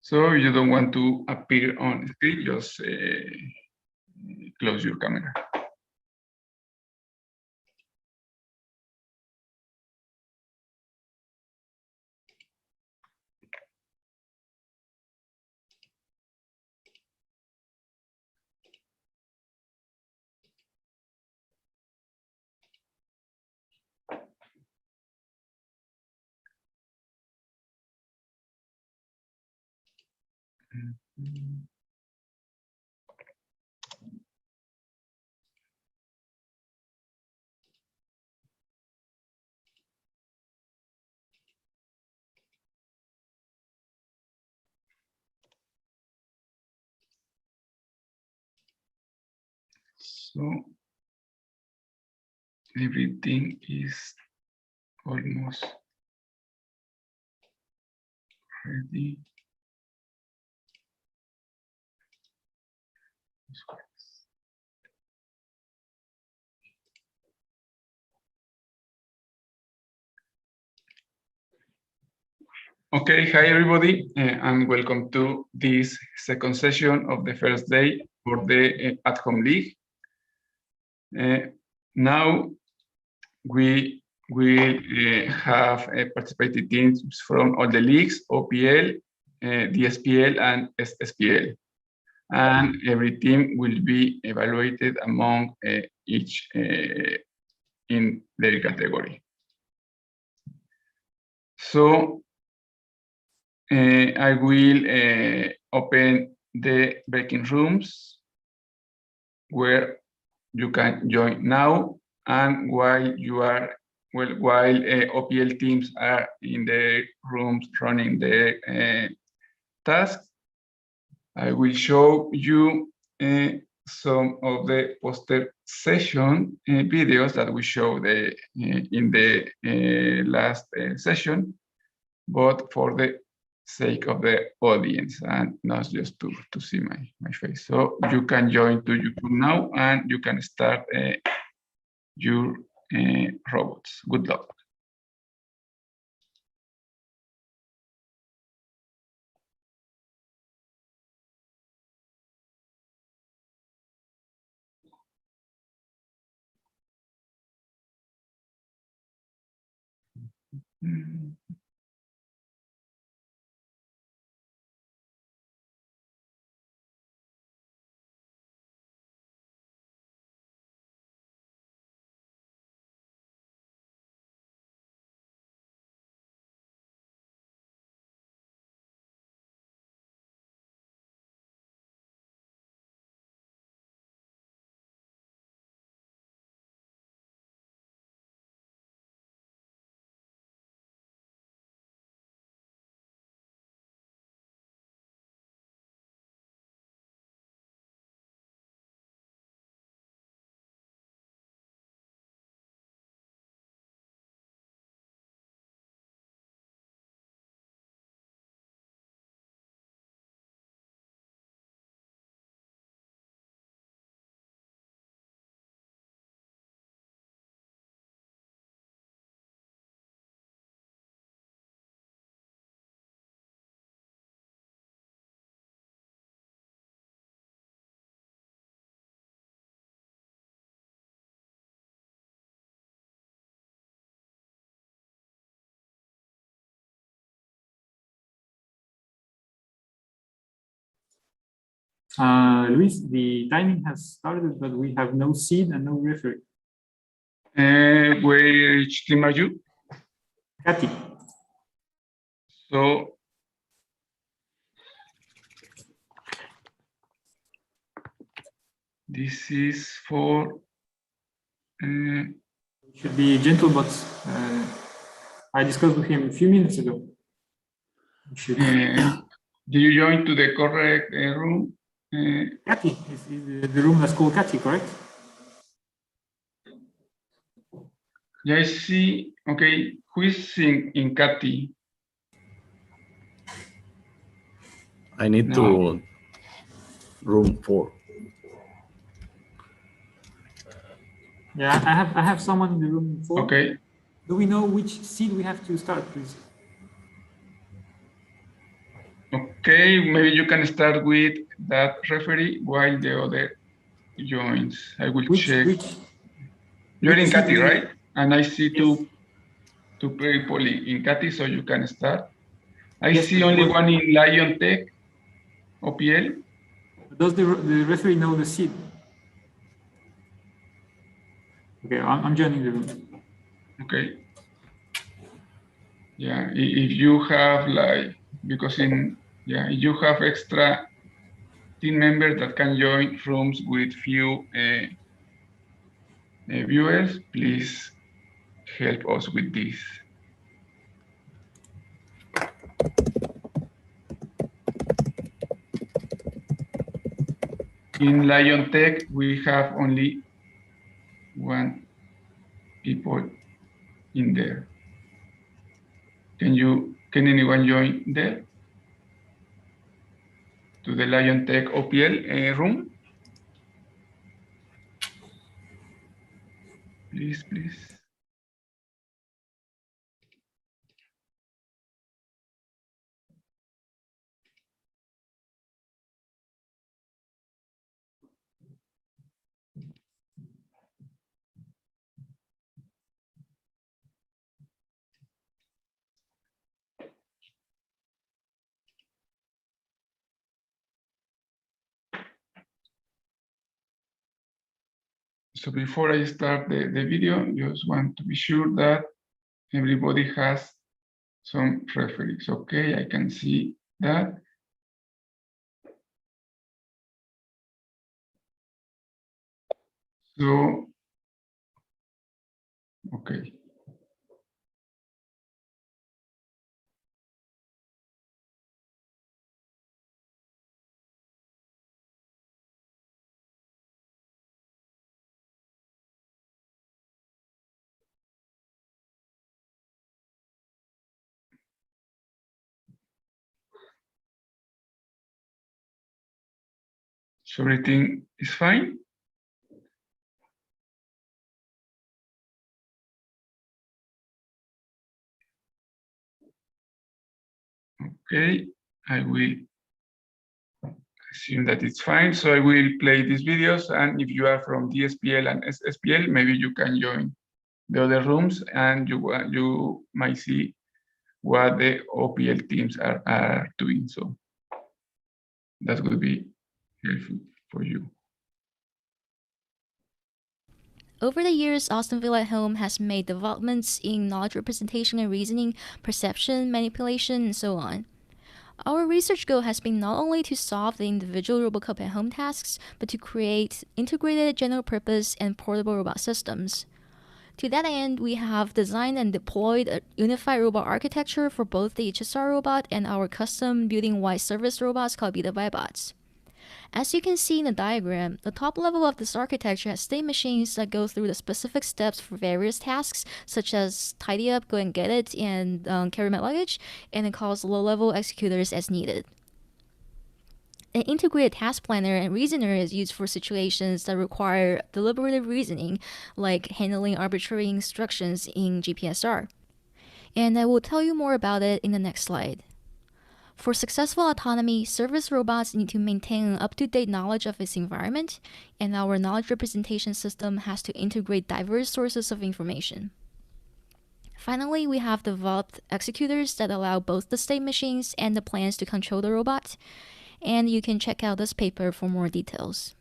So you don't want to appear on screen, just close your camera. So everything is almost ready. Okay, hi everybody, and welcome to this second session of the first day for the at-home league. Now we will have participating teams from all the leagues, OPL, DSPL, and SSPL. And every team will be evaluated among each in their category. So I will open the breaking rooms where you can join now, and while OPL teams are in the rooms running the tasks, I will show you some of the poster session videos that we showed in the last session, but for the sake of the audience and not just to see my face. So you can join to YouTube now and you can start your robots. Good luck. Luis, the timing has started, but we have no seed and no referee. Which team are you? Katy. So this is for should be gentle, but I discussed with him a few minutes ago. Did you join to the correct room? Katy is the room that's called Katy, correct? Yeah, I see. Okay, who is in Katy? I need to room 4. Yeah, I have someone in the room 4. Okay. Do we know which seed we have to start, please? Okay, maybe you can start with that referee while the other joins. I will check. You're in Katy, right? And I see two people in Katy, so you can start. I see only one in Lion Tech, OPL. Does the referee know the seed? Okay, I'm joining the room. Okay. Yeah, if you have like, because if you have extra team members that can join rooms with few viewers, please help us with this. In Lion Tech, we have only one people in there. Can anyone join there? To the Lion Tech OPL room? Please, please. So before I start the video, just want to be sure that everybody has some referees. Okay, I can see that. So, okay. So everything is fine? Okay, I will assume that it's fine. So I will play these videos, and if you are from DSPL and SSPL, maybe you can join the other rooms and you might see what the OPL teams are doing. So that will be helpful for you. Over the years, Austinville atHome has made developments in knowledge representation and reasoning, perception, manipulation, and so on. Our research goal has been not only to solve the individual Robocop at home tasks, but to create integrated general purpose and portable robot systems. To that end, we have designed and deployed a unified robot architecture for both the HSR robot and our custom building-wide service robots called Beta Bots. As you can see in the diagram, the top level of this architecture has state machines that go through the specific steps for various tasks, such as tidy up, go and get it, and carry my luggage, and it calls low-level executors as needed. An integrated task planner and reasoner is used for situations that require deliberative reasoning, like handling arbitrary instructions in GPSR. And I will tell you more about it in the next slide. For successful autonomy, service robots need to maintain an up-to-date knowledge of its environment, and our knowledge representation system has to integrate diverse sources of information. Finally, we have developed executors that allow both the state machines and the plans to control the robot, and you can check out this paper for more details.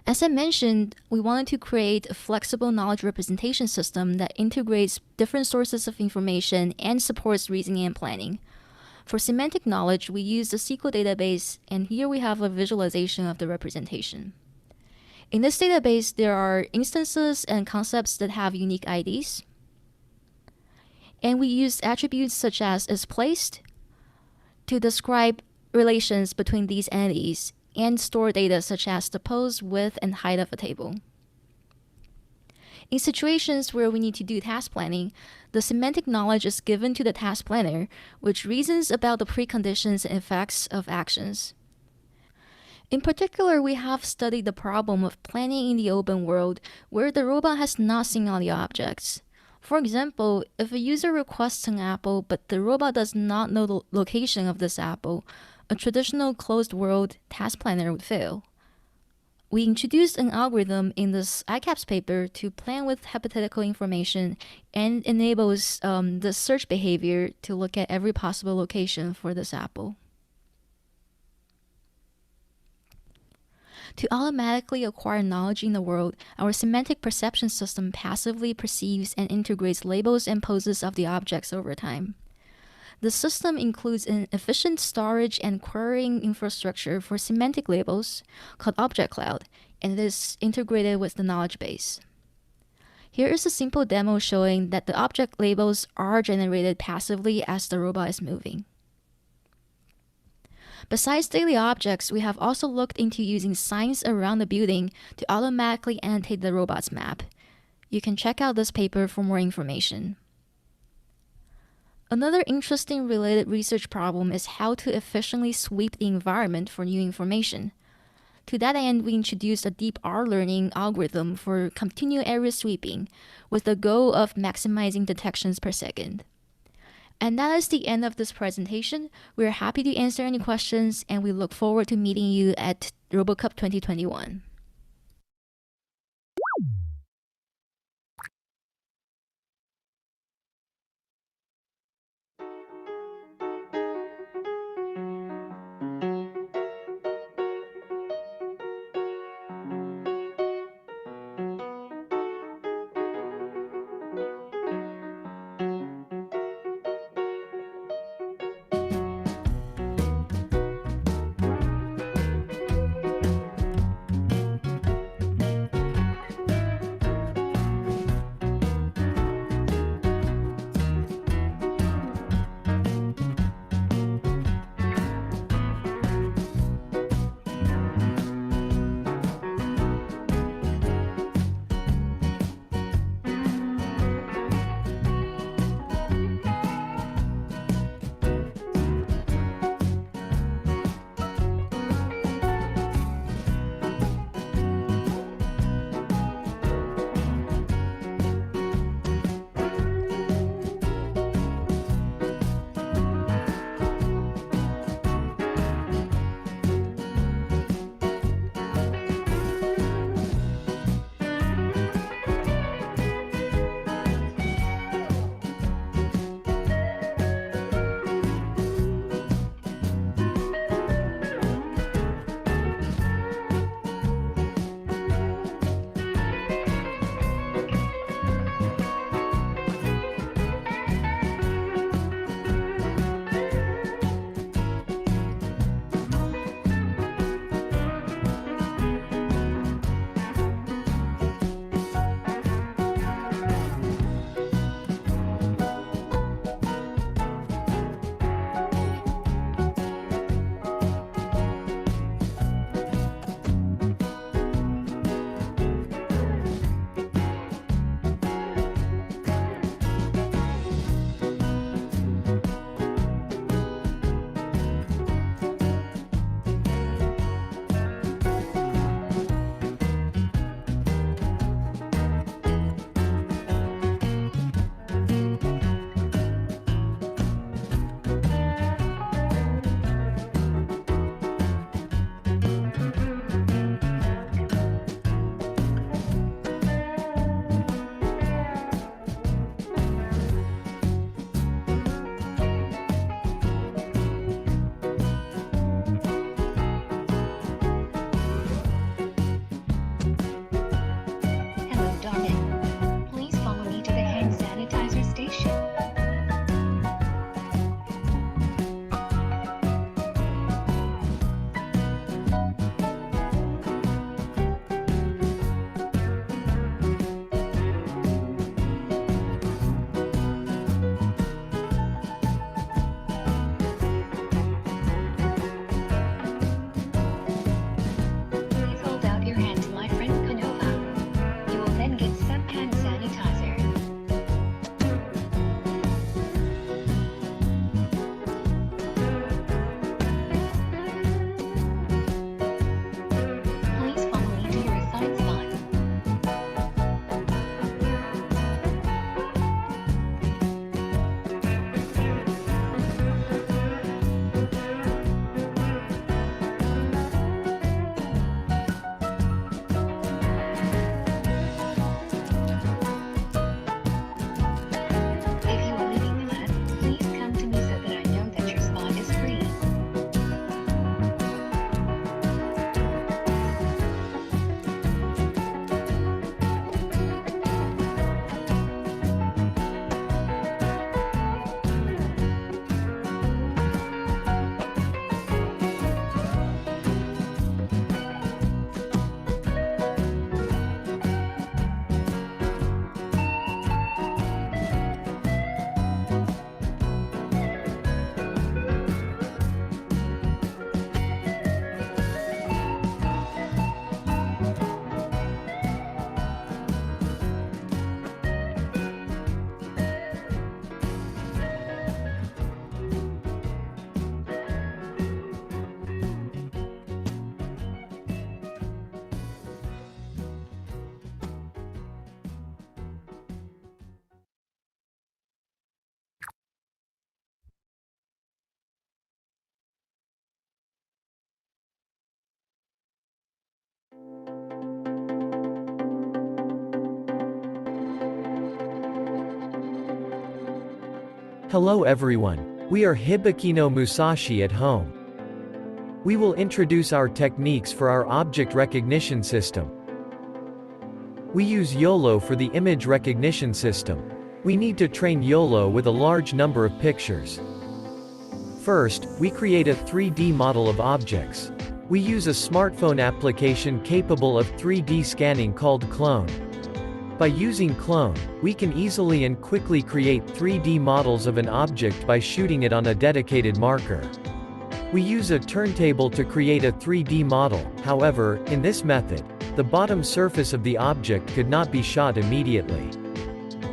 As I mentioned, we wanted to create a flexible knowledge representation system that integrates different sources of information and supports reasoning and planning. For semantic knowledge, we use the SQL database, and here we have a visualization of the representation. In this database, there are instances and concepts that have unique IDs, and we use attributes such as isPlaced to describe relations between these entities and store data such as the pose, width, and height of a table. In situations where we need to do task planning, the semantic knowledge is given to the task planner, which reasons about the preconditions and effects of actions. In particular, we have studied the problem of planning in the open world where the robot has not seen all the objects. For example, if a user requests an apple but the robot does not know the location of this apple, a traditional closed world task planner would fail. We introduced an algorithm in this ICAPS paper to plan with hypothetical information and enables the search behavior to look at every possible location for this apple. To automatically acquire knowledge in the world, our semantic perception system passively perceives and integrates labels and poses of the objects over time. The system includes an efficient storage and querying infrastructure for semantic labels called Object Cloud, and it is integrated with the knowledge base. Here is a simple demo showing that the object labels are generated passively as the robot is moving. Besides daily objects, we have also looked into using signs around the building to automatically annotate the robot's map. You can check out this paper for more information. Another interesting related research problem is how to efficiently sweep the environment for new information. To that end, we introduced a deep R learning algorithm for continuous area sweeping with the goal of maximizing detections per second. And that is the end of this presentation. We're happy to answer any questions, and we look forward to meeting you at RoboCup 2021. Hello everyone, we are Hibikino Musashi at home. We will introduce our techniques for our object recognition system. We use YOLO for the image recognition system. We need to train YOLO with a large number of pictures. First, we create a 3D model of objects. We use a smartphone application capable of 3D scanning called Clone. By using Clone, we can easily and quickly create 3D models of an object by shooting it on a dedicated marker. We use a turntable to create a 3D model, however, in this method, the bottom surface of the object could not be shot immediately.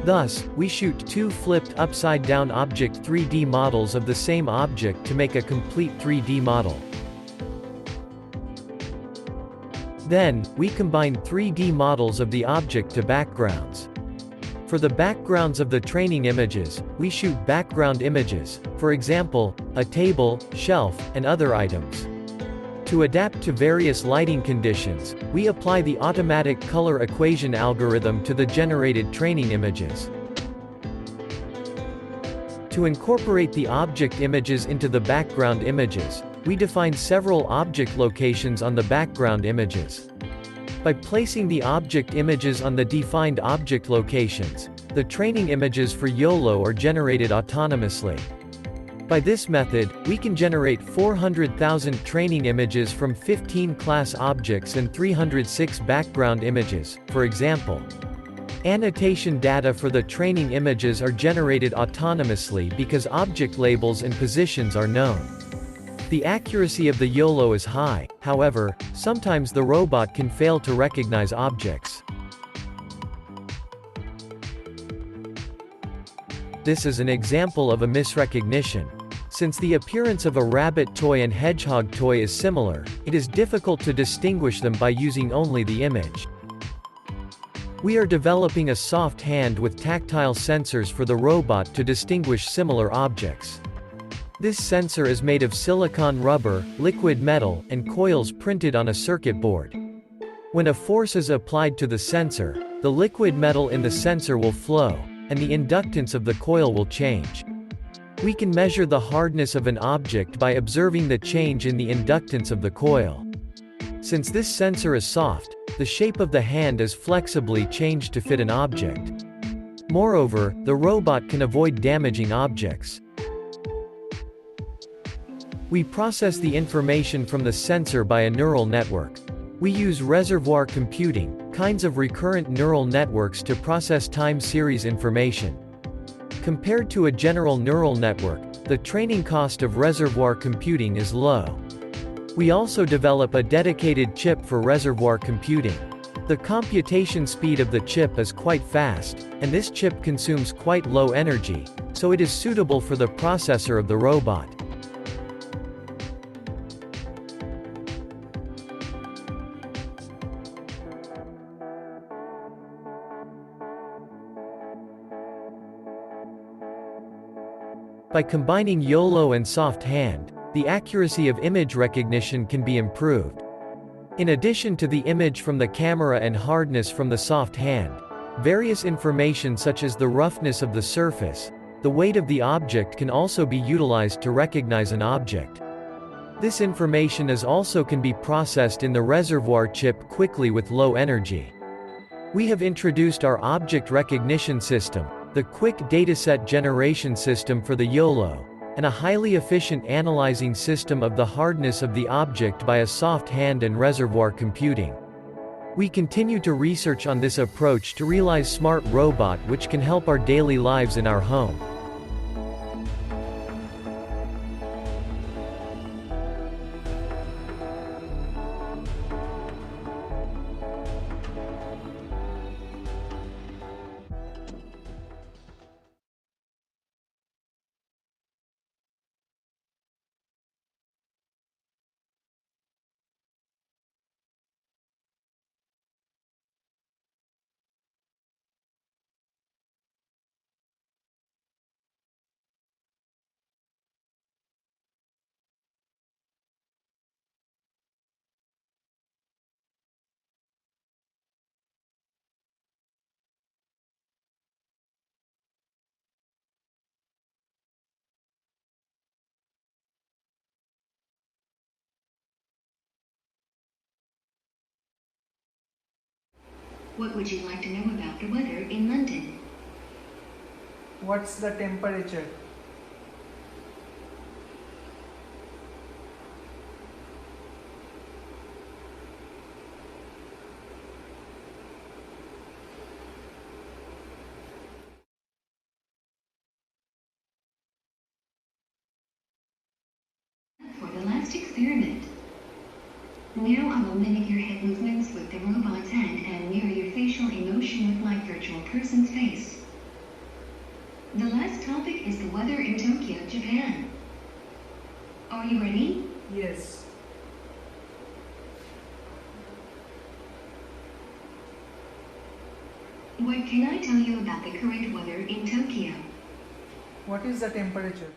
Thus, we shoot two flipped upside-down object 3D models of the same object to make a complete 3D model. Then, we combine 3D models of the object to backgrounds. For the backgrounds of the training images, we shoot background images, for example, a table, shelf, and other items. To adapt to various lighting conditions, we apply the automatic color equation algorithm to the generated training images. To incorporate the object images into the background images, we define several object locations on the background images. By placing the object images on the defined object locations, the training images for YOLO are generated autonomously. By this method, we can generate 400,000 training images from 15 class objects and 306 background images, for example. Annotation data for the training images are generated autonomously because object labels and positions are known. The accuracy of the YOLO is high, however, sometimes the robot can fail to recognize objects. This is an example of a misrecognition. Since the appearance of a rabbit toy and hedgehog toy is similar, it is difficult to distinguish them by using only the image. We are developing a soft hand with tactile sensors for the robot to distinguish similar objects. This sensor is made of silicon rubber, liquid metal, and coils printed on a circuit board. When a force is applied to the sensor, the liquid metal in the sensor will flow, and the inductance of the coil will change. We can measure the hardness of an object by observing the change in the inductance of the coil. Since this sensor is soft, the shape of the hand is flexibly changed to fit an object. Moreover, the robot can avoid damaging objects. We process the information from the sensor by a neural network. We use reservoir computing, kinds of recurrent neural networks to process time series information. Compared to a general neural network, the training cost of reservoir computing is low. We also develop a dedicated chip for reservoir computing. The computation speed of the chip is quite fast, and this chip consumes quite low energy, so it is suitable for the processor of the robot. By combining YOLO and soft hand, the accuracy of image recognition can be improved. In addition to the image from the camera and hardness from the soft hand, various information such as the roughness of the surface, the weight of the object can also be utilized to recognize an object. This information also can be processed in the reservoir chip quickly with low energy. We have introduced our object recognition system, the quick dataset generation system for the YOLO, and a highly efficient analyzing system of the hardness of the object by a soft hand and reservoir computing. We continue to research on this approach to realize smart robot which can help our daily lives in our home. What would you like to know about the weather in London? What's the temperature? For the last experiment. Now I will mimic your head movements with the robot's hand and mirror your facial emotion with my virtual person's face. The last topic is the weather in Tokyo, Japan. Are you ready? Yes. What can I tell you about the current weather in Tokyo? What is the temperature?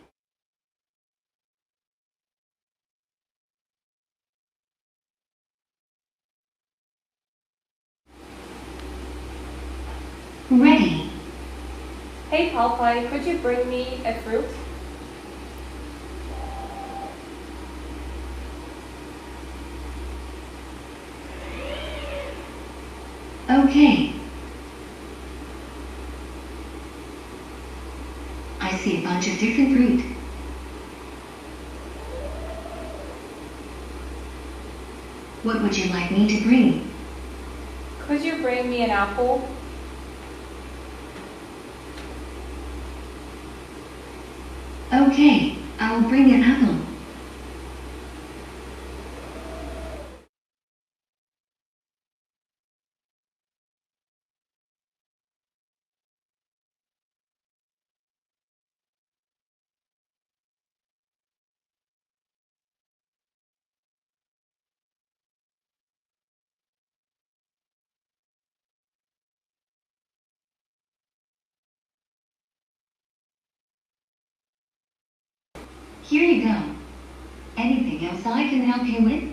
Ready. Hey Popeye, could you bring me a fruit? Okay. I see a bunch of different fruit. What would you like me to bring? Could you bring me an apple? Okay, I will bring an apple. Here you go. Anything else I can help you with?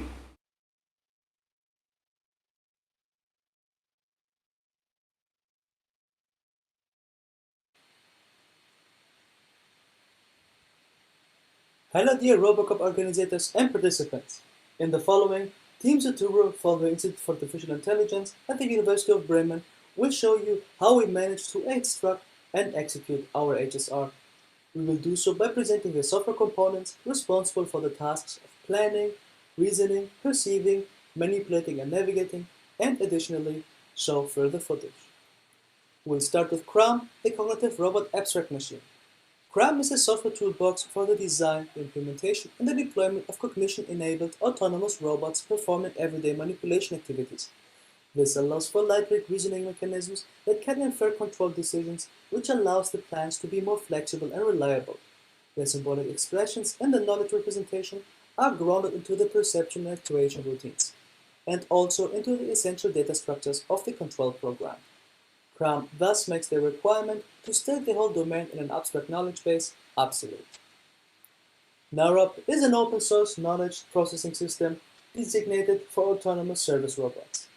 Hello dear Robocop organizers and participants. In the following, Teams at Turo from the Institute for Artificial Intelligence at the University of Bremen will show you how we managed to extract and execute our HSR. We will do so by presenting the software components responsible for the tasks of planning, reasoning, perceiving, manipulating and navigating, and additionally show further footage. We'll start with CRAM, the Cognitive Robot Abstract Machine. CRAM is a software toolbox for the design, the implementation, and the deployment of cognition-enabled autonomous robots performing everyday manipulation activities. This allows for lightweight reasoning mechanisms that can infer controlled decisions, which allows the plans to be more flexible and reliable. The symbolic expressions and the knowledge representation are grounded into the perception and actuation routines, and also into the essential data structures of the control program. CRAM thus makes the requirement to state the whole domain in an abstract knowledge base absolute. NAROP is an open-source knowledge processing system designated for autonomous service robots.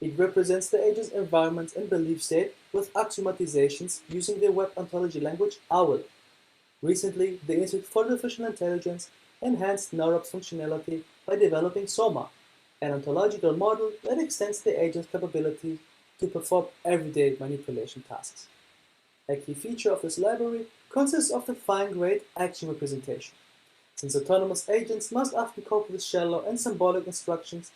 It represents the agent's environment and belief state with axiomatizations using the web ontology language OWL. Recently, the Institute for Artificial Intelligence enhanced NAROP's functionality by developing SOMA, an ontological model that extends the agent's capability to perform everyday manipulation tasks. A key feature of this library consists of the fine-grained action representation. Since autonomous agents must often cope with shallow and symbolic instructions,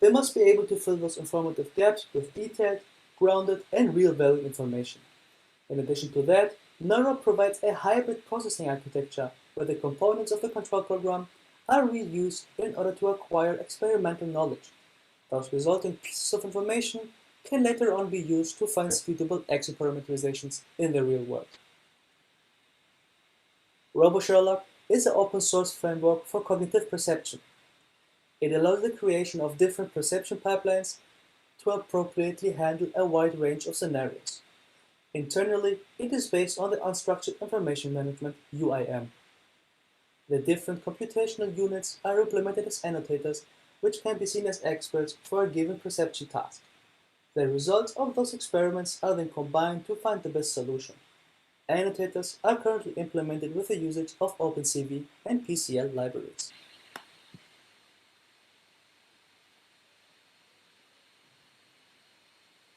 they must be able to fill those informative gaps with detailed, grounded, and real-value information. In addition to that, NAROP provides a hybrid processing architecture where the components of the control program are reused in order to acquire experimental knowledge. Those resulting pieces of information can later on be used to find suitable exit parameterizations in the real world. RoboSherlock is an open-source framework for cognitive perception. It allows the creation of different perception pipelines to appropriately handle a wide range of scenarios. Internally, it is based on the Unstructured Information Management UIM. The different computational units are implemented as annotators, which can be seen as experts for a given perception task. The results of those experiments are then combined to find the best solution. Annotators are currently implemented with the usage of OpenCV and PCL libraries.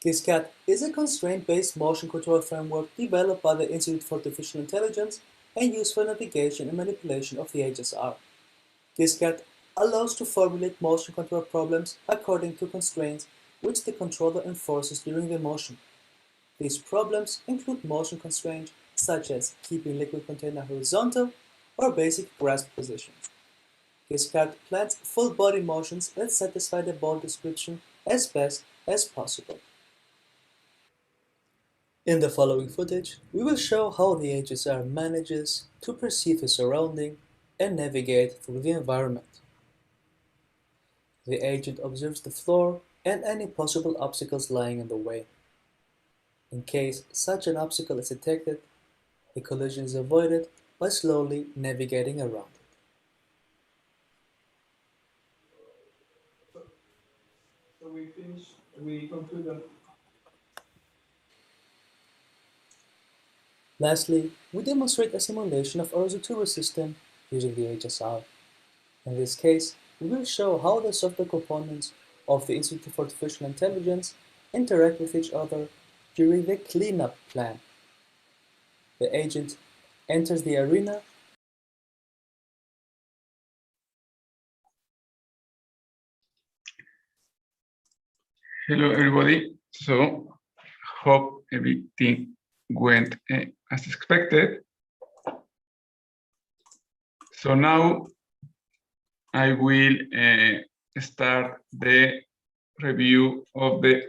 GISCAT is a constraint-based motion control framework developed by the Institute for Artificial Intelligence and used for navigation and manipulation of the HSR. GISCAT allows to formulate motion control problems according to constraints which the controller enforces during the motion. These problems include motion constraints such as keeping liquid container horizontal or basic grasp positions. GISCAT plans full body motions that satisfy the ball description as best as possible. In the following footage, we will show how the HSR manages to perceive the surrounding and navigate through the environment. The agent observes the floor and any possible obstacles lying in the way. In case such an obstacle is detected, the collision is avoided by slowly navigating around it. So we conclude that. Lastly, we demonstrate a simulation of our Zoturo system using the HSR. In this case, we will show how the software components of the Institute for Artificial Intelligence interact with each other during the cleanup plan. The agent enters the arena Hello, everybody. So, hope everything went as expected. So now I will start the review of the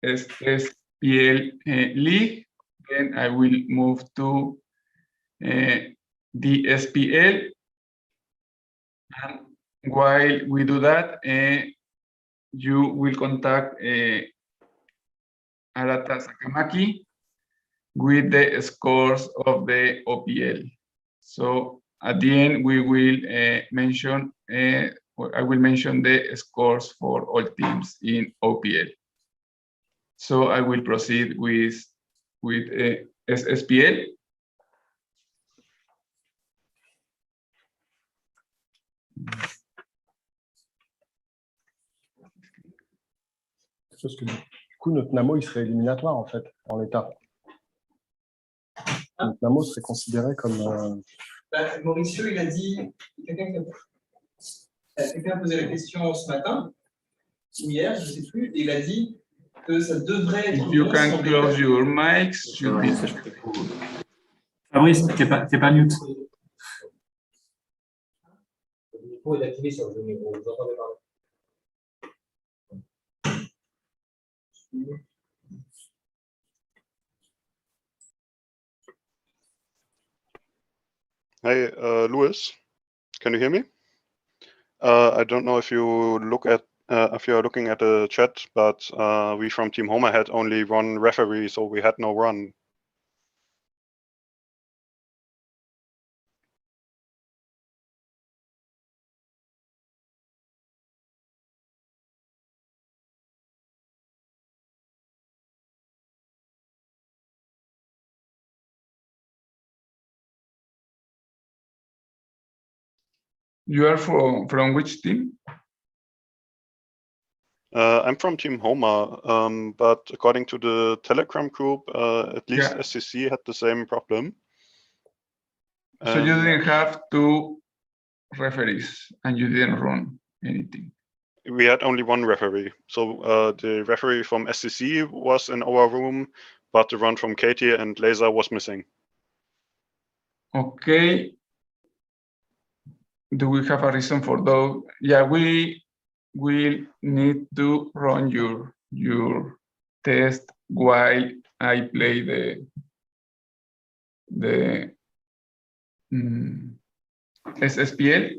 SPL league. Then I will move to the SPL. And while we do that, you will contact Arata Sakamaki with the scores of the OPL. So at the end, we will mention, I will mention the scores for all teams in OPL. So I will proceed with SPL. Parce que du coup, notre NAMO, il serait éliminatoire, en fait, en l'état. Notre NAMO serait considéré comme... Mauricio, il a dit, quelqu'un a posé la question ce matin, ou hier, je ne sais plus, et il a dit que ça devrait être... If you can close your mics, should be... Fabrice, t'es pas mute. Le micro est activé sur le micro, vous entendez parler. Hey, Louis, can you hear me? I don't know if you look at if you are looking at the chat, but we from Team Homer had only one referee, so we had no run. You are from which team? I'm from Team Homer, but according to the Telegram group, at least SCC had the same problem. So you didn't have two referees and you didn't run anything? We had only one referee. So the referee from SCC was in our room, but the run from Katie and Laser was missing. Okay. Do we have a reason for those? Yeah, we will need to run your test while I play the SSPL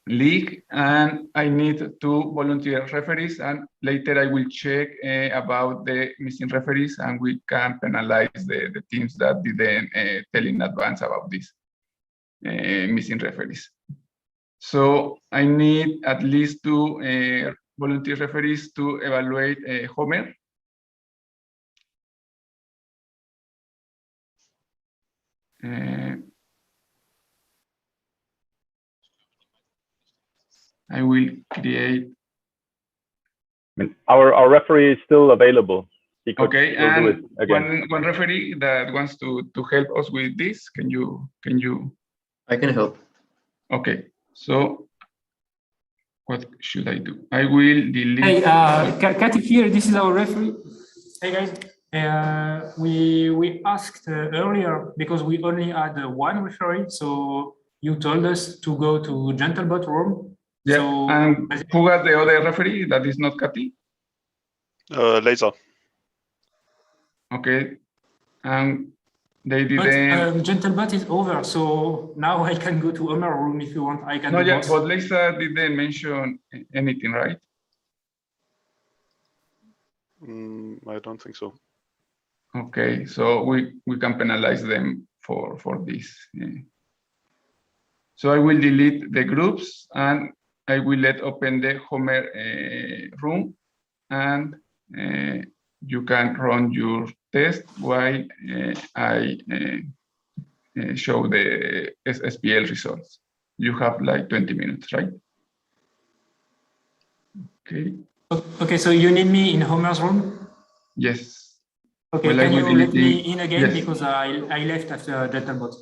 league, and I need two volunteer referees, and later I will check about the missing referees, and we can penalize the teams that didn't tell in advance about this missing referees. So I need at least two volunteer referees to evaluate Homer. I will create. Our referee is still available. he could Okay, still do it and again. one referee that wants to help us with this, can you? I can help. Okay, so what should I do? I will delete. Hey, Katy here. This is our referee. Hey guys, we asked earlier because we only had one referee, so you told us to go to Gentlebot room. Yeah, so and who got the other referee that is not Katy? Laser. Okay, and they But didn't. Gentlebot is over, so now I can go to Omer room if you want. I can No, do yeah, both. but Lisa didn't mention anything, right? I don't think so. Okay, so we can penalize them for this. So I will delete the groups and I will let open the Homer room, and you can run your test while I show the SPL results. You have like 20 minutes, right? Okay. Okay, so you need me in Homer's room? Yes. Okay, Well, can you let me in again? Yes. Because I left after Gentlebot.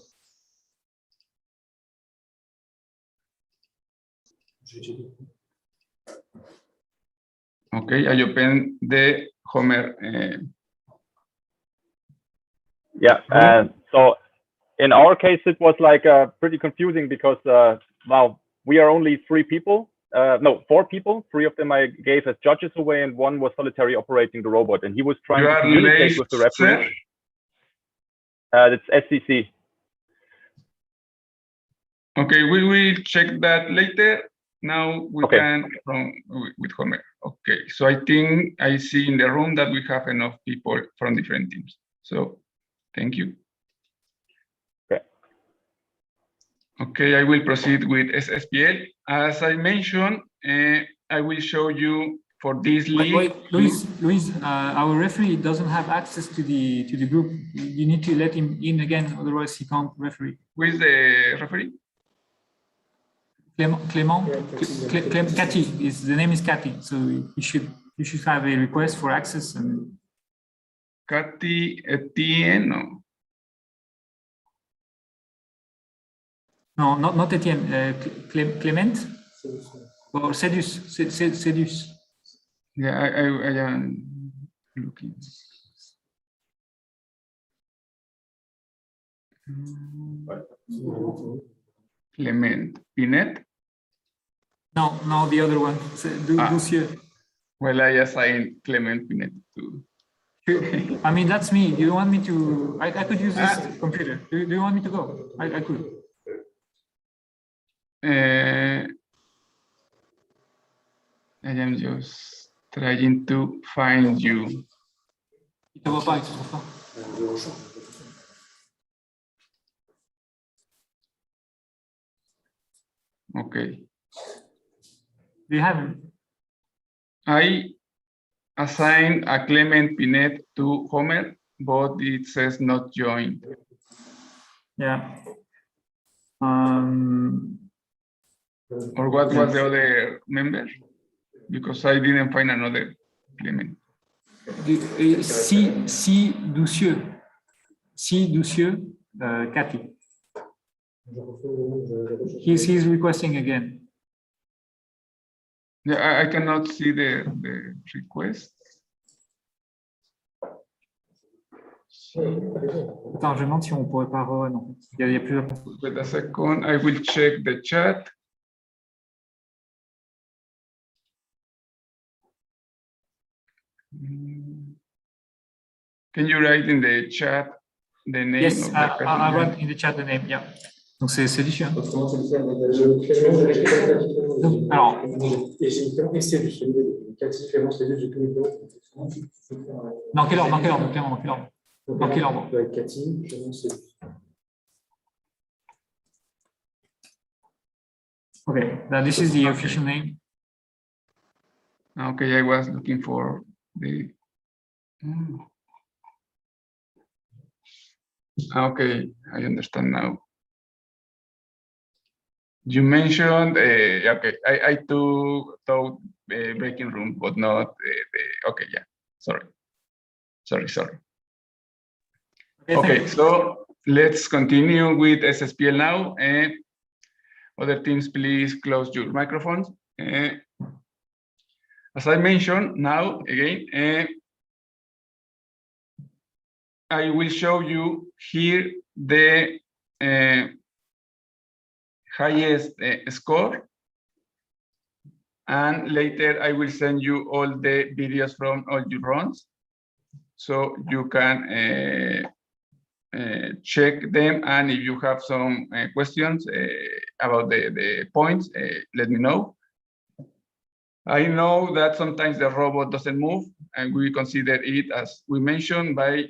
Okay, I open the Homer. Yeah, so in our case, it was like pretty confusing because, well, we are only 3 people. No, 4 people. 3 of them I gave as judges away, and 1 was solitary operating the robot, and he was trying to communicate with the referee. That's SCC. Okay, we will check that later. Now we can run with Homer. Okay, so I think I see in the room that we have enough people from different teams. So thank you. Okay. Okay, I will proceed with SSPL. As I mentioned, I will show you for this league. Wait, Luis, our referee doesn't have access to the group. You need to let him in again, otherwise he can't referee. Who is the referee? Katy is the name is Katy, so you should have a request for access. And Katy Etienne, no. No, not Etienne. Clement or Sedus. Yeah, I am looking. Clement Pinet. No, the other one. Ducieux. Well, I assigned Clement Pinet to. I mean, that's me. Do you want me to? I could use this computer. Do you want me to go? I could. I am just trying to find you. Okay. Do you have him? I assigned a Clement Pinet to Homer, but it says not joined. Yeah. Or what was the other member? Because I didn't find another Clement. C. Ducieux, Katy. He's requesting again. Yeah, I cannot see the request. Attends, je me demande si on pourrait pas run. En fait. Il y a plusieurs. Wait a second, I will check the chat. Can you write in the chat the name? Yes, of the I wrote in the chat the name. Yeah. Donc c'est Lucien. Alors. Dans quel ordre? Dans quel ordre? Okay, now this is the official name. Okay, I was looking for the. Okay, I understand now. You mentioned, okay, I thought breaking room, but not okay, yeah, sorry. Sorry. Okay, Okay, so let's continue with SSPL now. Other teams, please close your microphones. As I mentioned, now again, I will show you here the highest score, and later I will send you all the videos from all your runs, so you can check them, and if you have some questions about the points, let me know. I know that sometimes the robot doesn't move, and we consider it, as we mentioned, by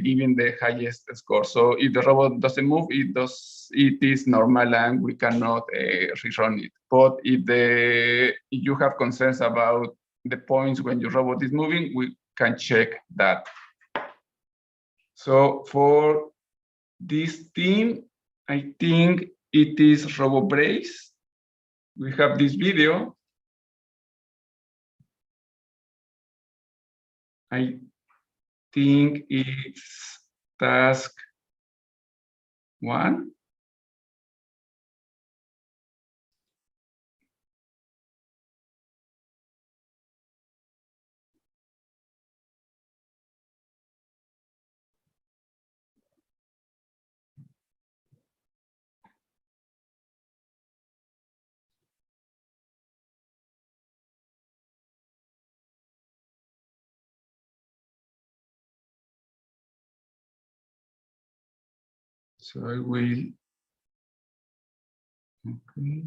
giving the highest score. So if the robot doesn't move, it is normal and we cannot rerun it. But if you have concerns about the points when your robot is moving, we can check that. So for this team, I think it is RoboBrace. We have this video. I think it's task 1. So I will, okay.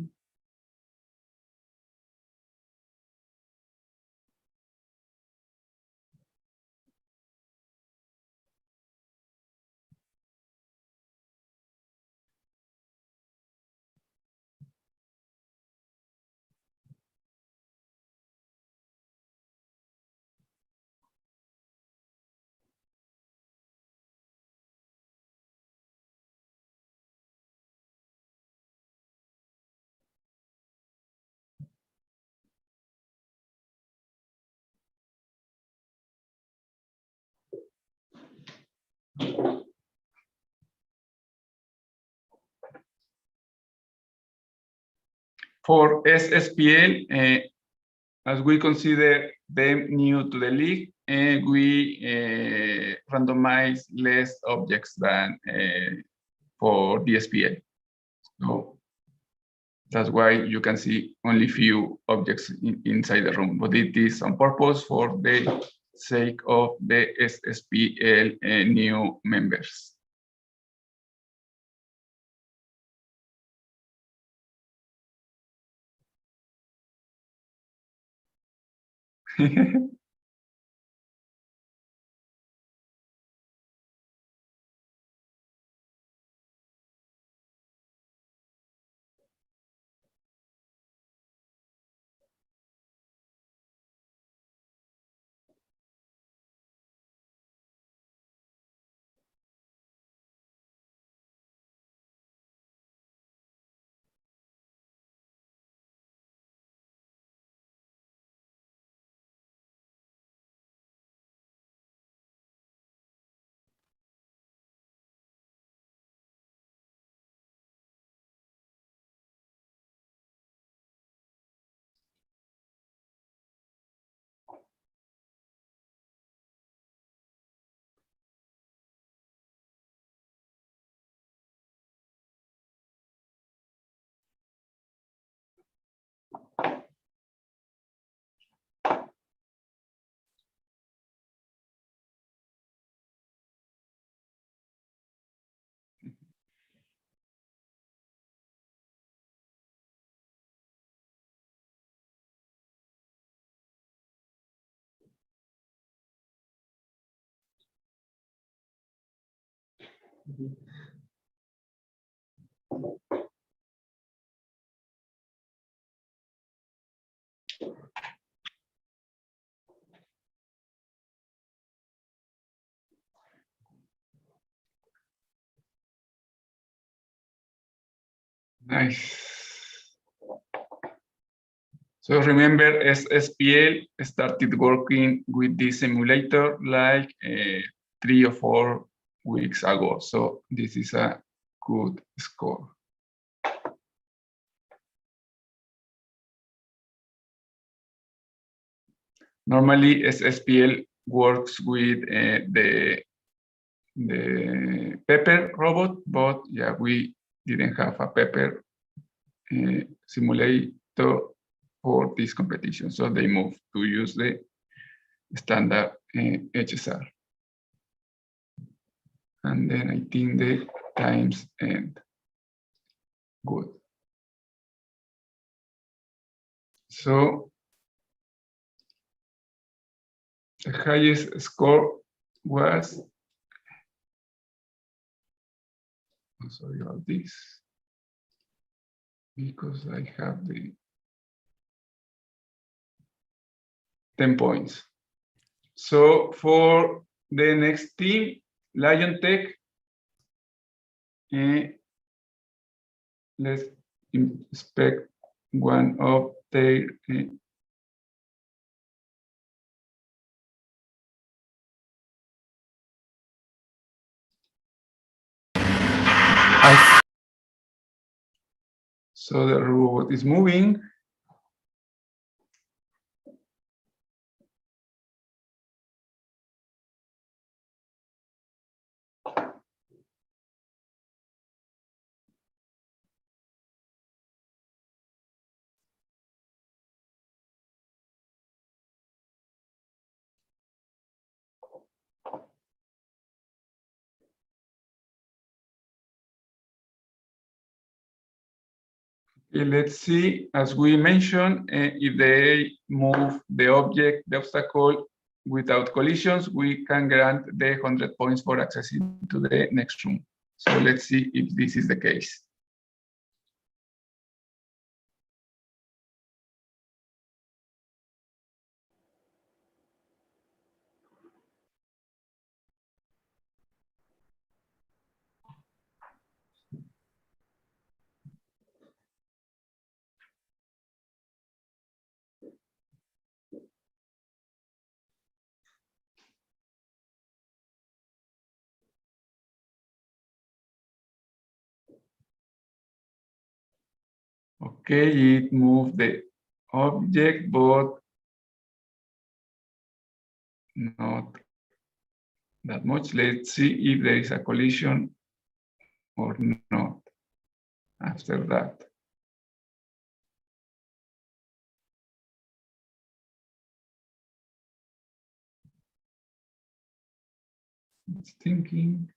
For SSPL, as we consider them new to the league, we randomize less objects than for DSPL. So that's why you can see only few objects inside the room, but it is on purpose for the sake of the SSPL new members. Nice. So remember, SPL started working with this simulator like 3 or 4 weeks ago. So this is a good score. Normally, SPL works with the Pepper robot, but yeah, we didn't have a Pepper simulator for this competition, so they moved to use the standard HSR. And then I think the times end. Good. So the highest score was, I'm sorry about this, because I have the 10 points. So for the next team, Lion Tech, let's inspect one of their so the robot is moving. Okay, let's see, as we mentioned, if they move the object, the obstacle, without collisions, we can grant the 100 points for accessing to the next room. So let's see if this is the case. Okay, it moved the object, but not that much. Let's see if there is a collision or not after that. It's thinking.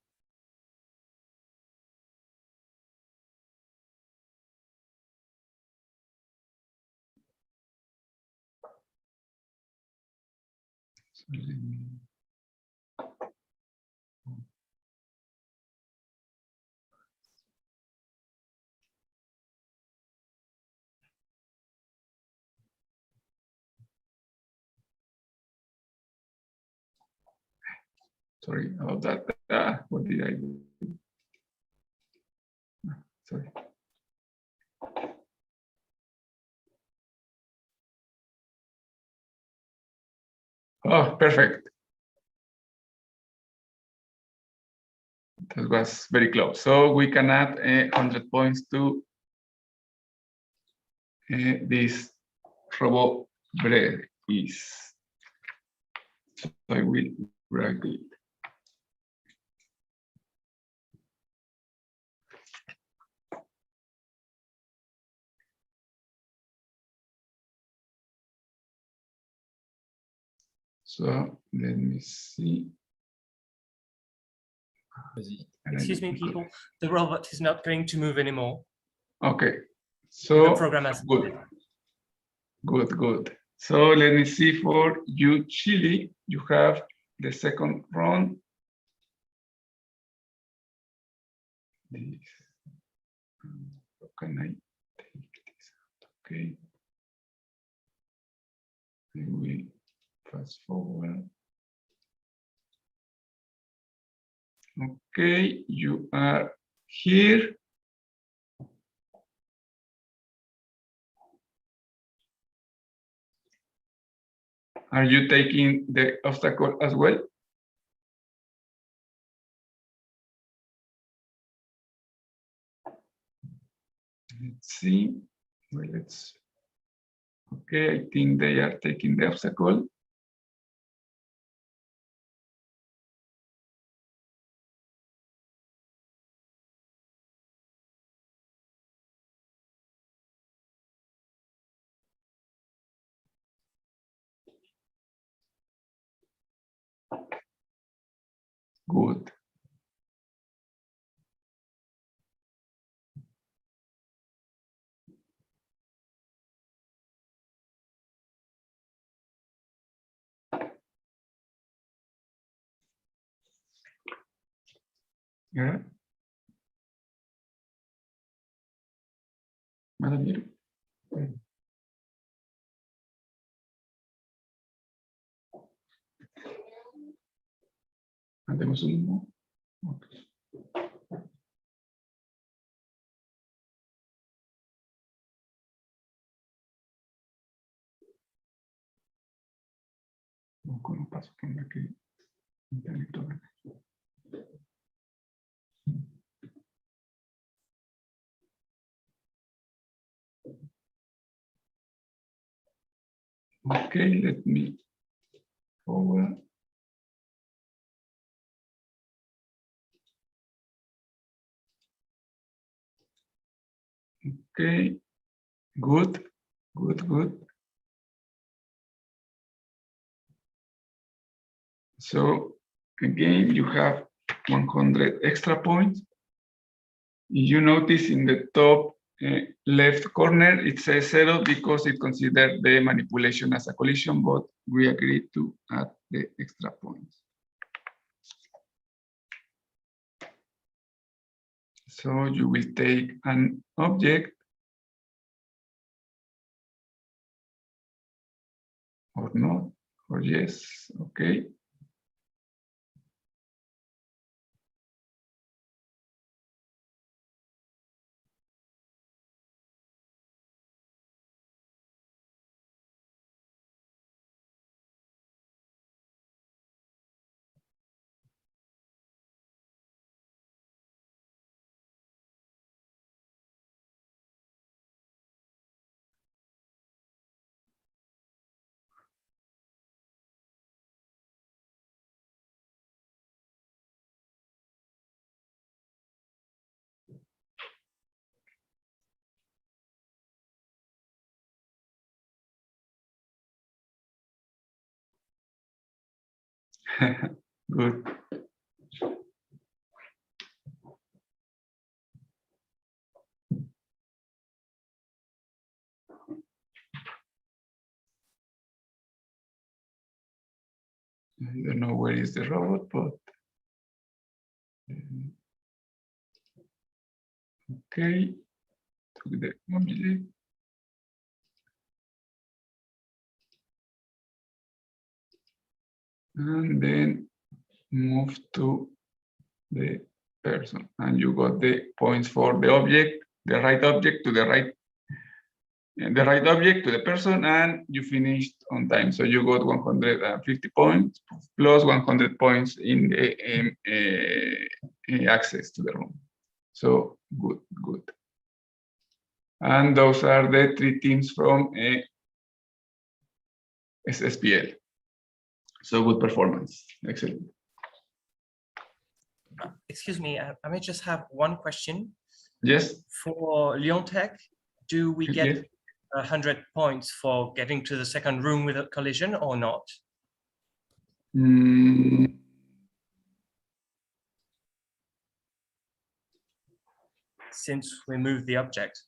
So let me... Sorry about that. What did I do? Sorry. Oh, perfect. That was very close. So we can add 100 points to this robot bread is. So I will write it. So let me see. Excuse me, people. The robot is not going to move anymore. Okay. So the program has good. Good. So let me see for you, Chile. You have the second round. This. How can I take this out? Okay. I will fast forward. Okay, you are here. Are you taking the obstacle as well? Let's see. Well, okay, I think they are taking the obstacle. Good. Yeah. Madam. Hacemos uno. Okay. Con un paso que me quede. Okay, let me forward. Okay, good, good, good. So again, you have 100 extra points. You notice in the top left corner, it says 0 because it considered the manipulation as a collision, but we agreed to add the extra points. So you will take an object or not, or yes, okay. Good. I don't know where is the robot, but okay. To the object. And then move to the person, and you got the points for the object, the right object to the right, and the right object to the person, and you finished on time. So you got 150 points plus 100 points in the access to the room. So good, good. And those are the 3 teams from SSPL. So good performance, excellent. Excuse me, I may just have one question. Yes. For Lyon Tech, do we get Yes. 100 points for getting to the second room without collision or not? Since we moved the object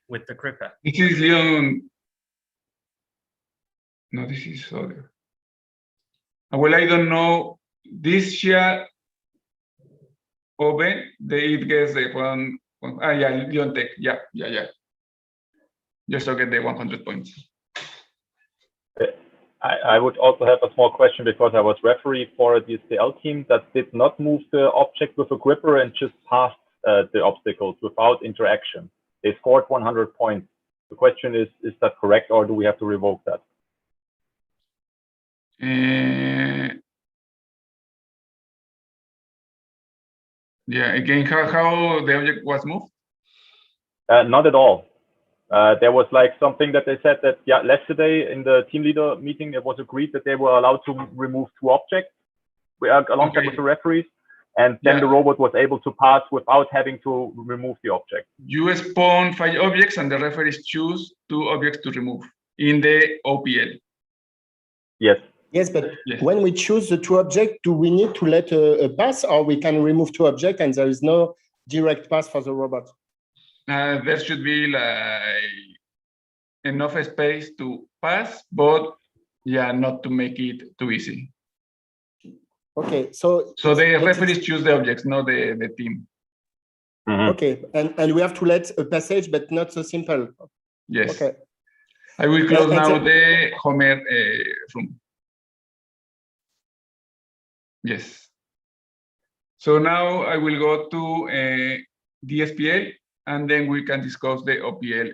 with the gripper. This is Lyon. No, this is other. Well, I don't know. This year, open, it gets the one yeah, Lyon Tech. Yeah. Just to get the 100 points. I would also have a small question because I was referee for a DSTL team that did not move the object with a gripper and just passed the obstacles without interaction. They scored 100 points. The question is that correct or do we have to revoke that? Yeah, again, how the object was moved? Not at all. There was like something that they said that yesterday in the team leader meeting, it was agreed that they were allowed to remove 2 objects alongside with the referees, and then the robot was able to pass without having to remove the object. You spawn 5 objects and the referees choose 2 objects to remove in the OPL. Yes. Yes, but when we choose the 2 objects, do we need to let a pass, or we can remove 2 objects and there is no direct pass for the robot? There should be like enough space to pass, but not to make it too easy. Okay, so the referees choose the objects, not the team. Okay, and we have to let a passage, but not so simple. Yes. Okay. I will close now the Homer room. Yes. So now I will go to DSPL, and then we can discuss the OPL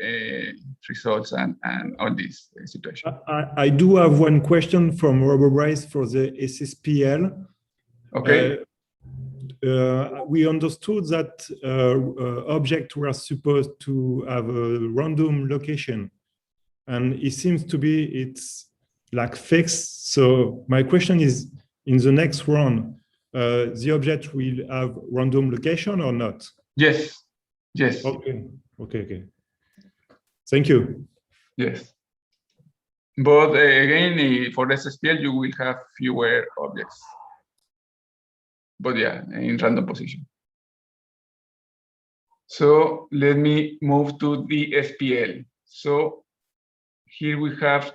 results and all this situation. I do have one question from Robert Bryce for the SSPL. Okay. We understood that objects were supposed to have a random location, and it seems to be it's like fixed. So my question is, in the next round, the object will have random location or not? Yes. Yes. Okay. Okay. Thank you. Yes. But again, for the SSPL, you will have fewer objects. But in random position. So let me move to the SPL. So here we have,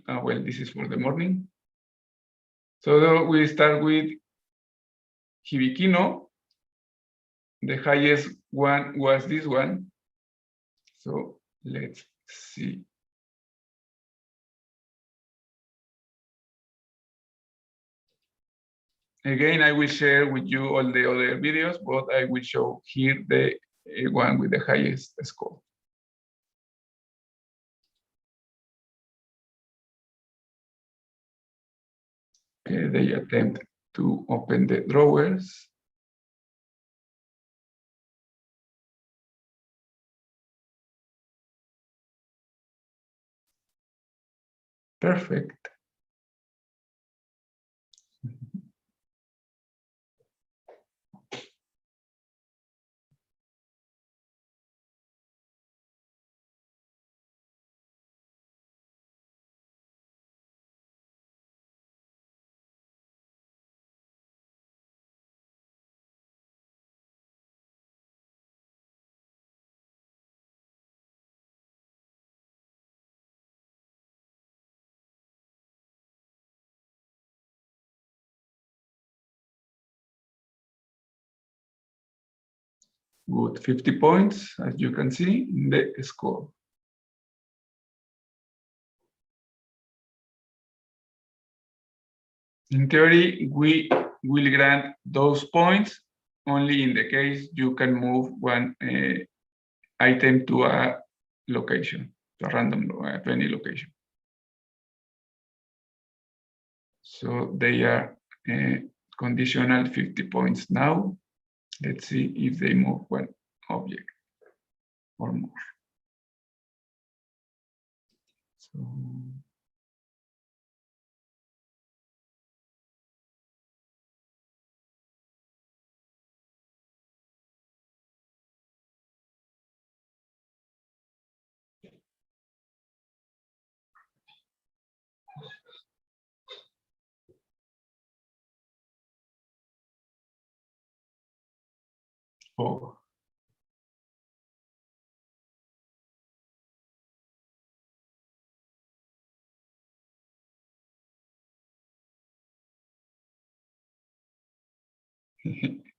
well, this is for the morning. So we start with Hibikino. The highest one was this one. So let's see. Again, I will share with you all the other videos, but I will show here the one with the highest score. Okay, they attempt to open the drawers. Perfect. Good, 50 points, as you can see in the score. In theory, we will grant those points only in the case you can move one item to a location, to a random, to any location. So they are conditional 50 points now. Let's see if they move one object or more. So oh.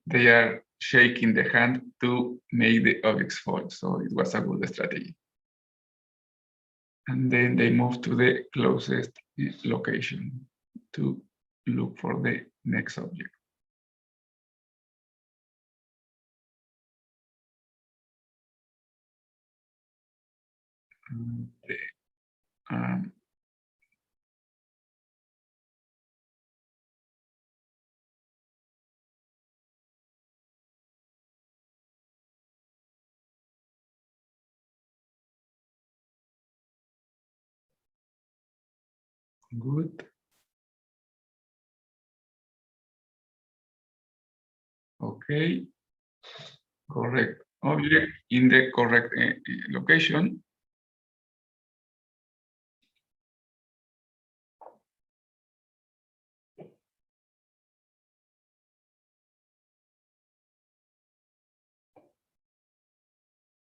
They are shaking the hand to make the objects fall, so it was a good strategy. And then they move to the closest location to look for the next object. Good. Okay. Correct object in the correct location.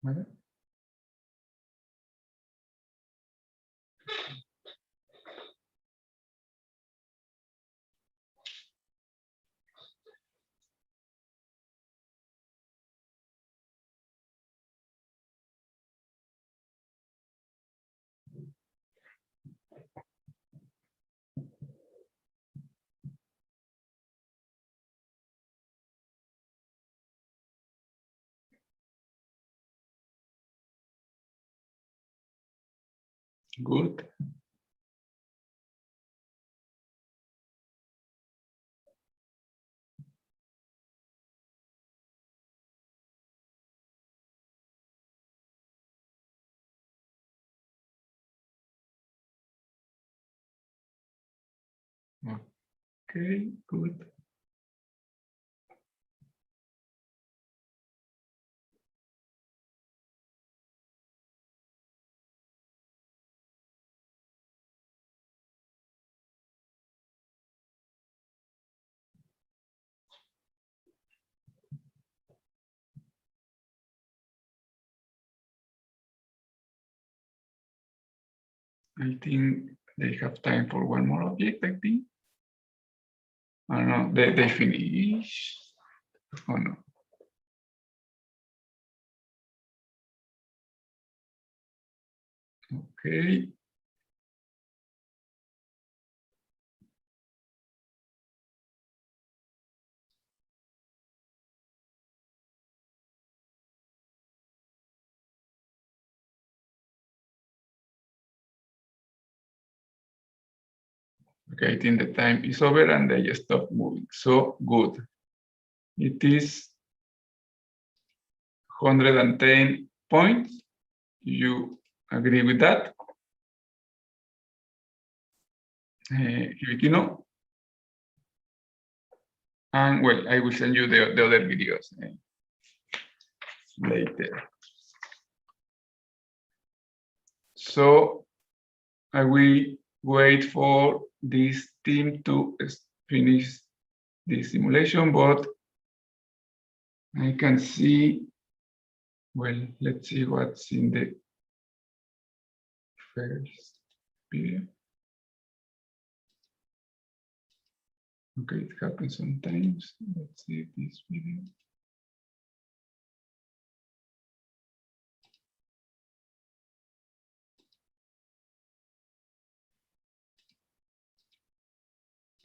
¿Vale? Good. Okay, good. I think they have time for one more object, I think. Oh no, they finish. Oh no. Okay. Okay, I think the time is over and they stop moving. So good. It is 110 points. You agree with that? Hibikino? And well, I will send you the other videos later. So I will wait for this team to finish the simulation, but I can see, well, let's see what's in the first video. Okay, it happens sometimes. Let's see this video.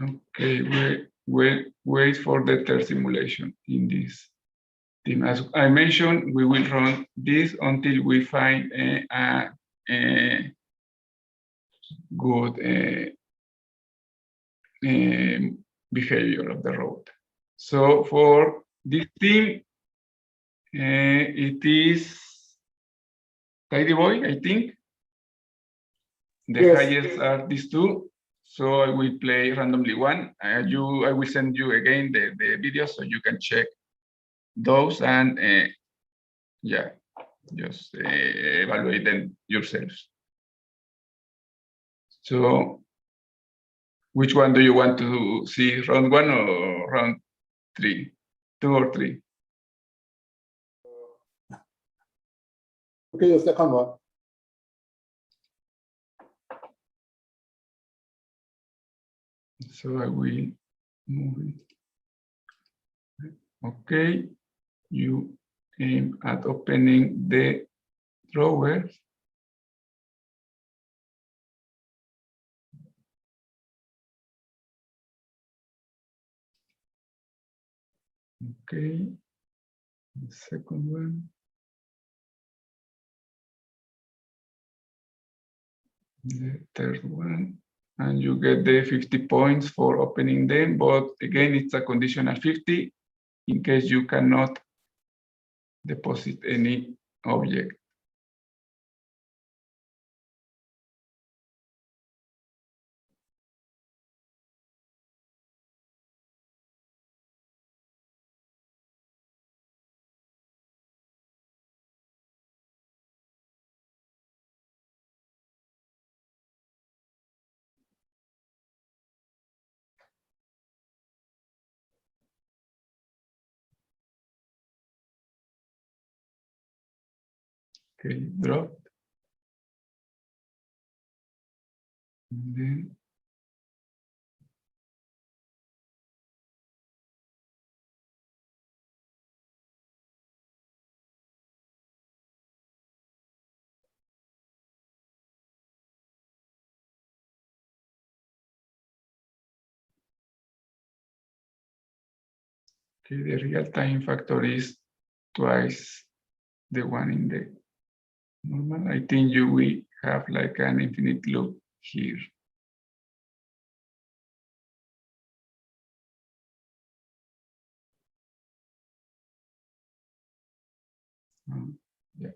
Okay, wait for the third simulation in this team. As I mentioned, we will run this until we find a good behavior of the road. So for this team, it is Tidy Boy, I think. The Yes. highest are these two. So I will play randomly one. I will send you again the videos so you can check those and yeah, just evaluate them yourselves. So which one do you want to see, round one or round three? 2 or 3? Okay, the second one. So I will move it. Okay, you aim at opening the drawer. Okay, the second one. The third one. And you get the 50 points for opening them, but again, it's a conditional 50 in case you cannot deposit any object. Okay, drop. And then okay, the real time factor is twice the one in the normal. I think you will have like an infinite loop here. Yeah.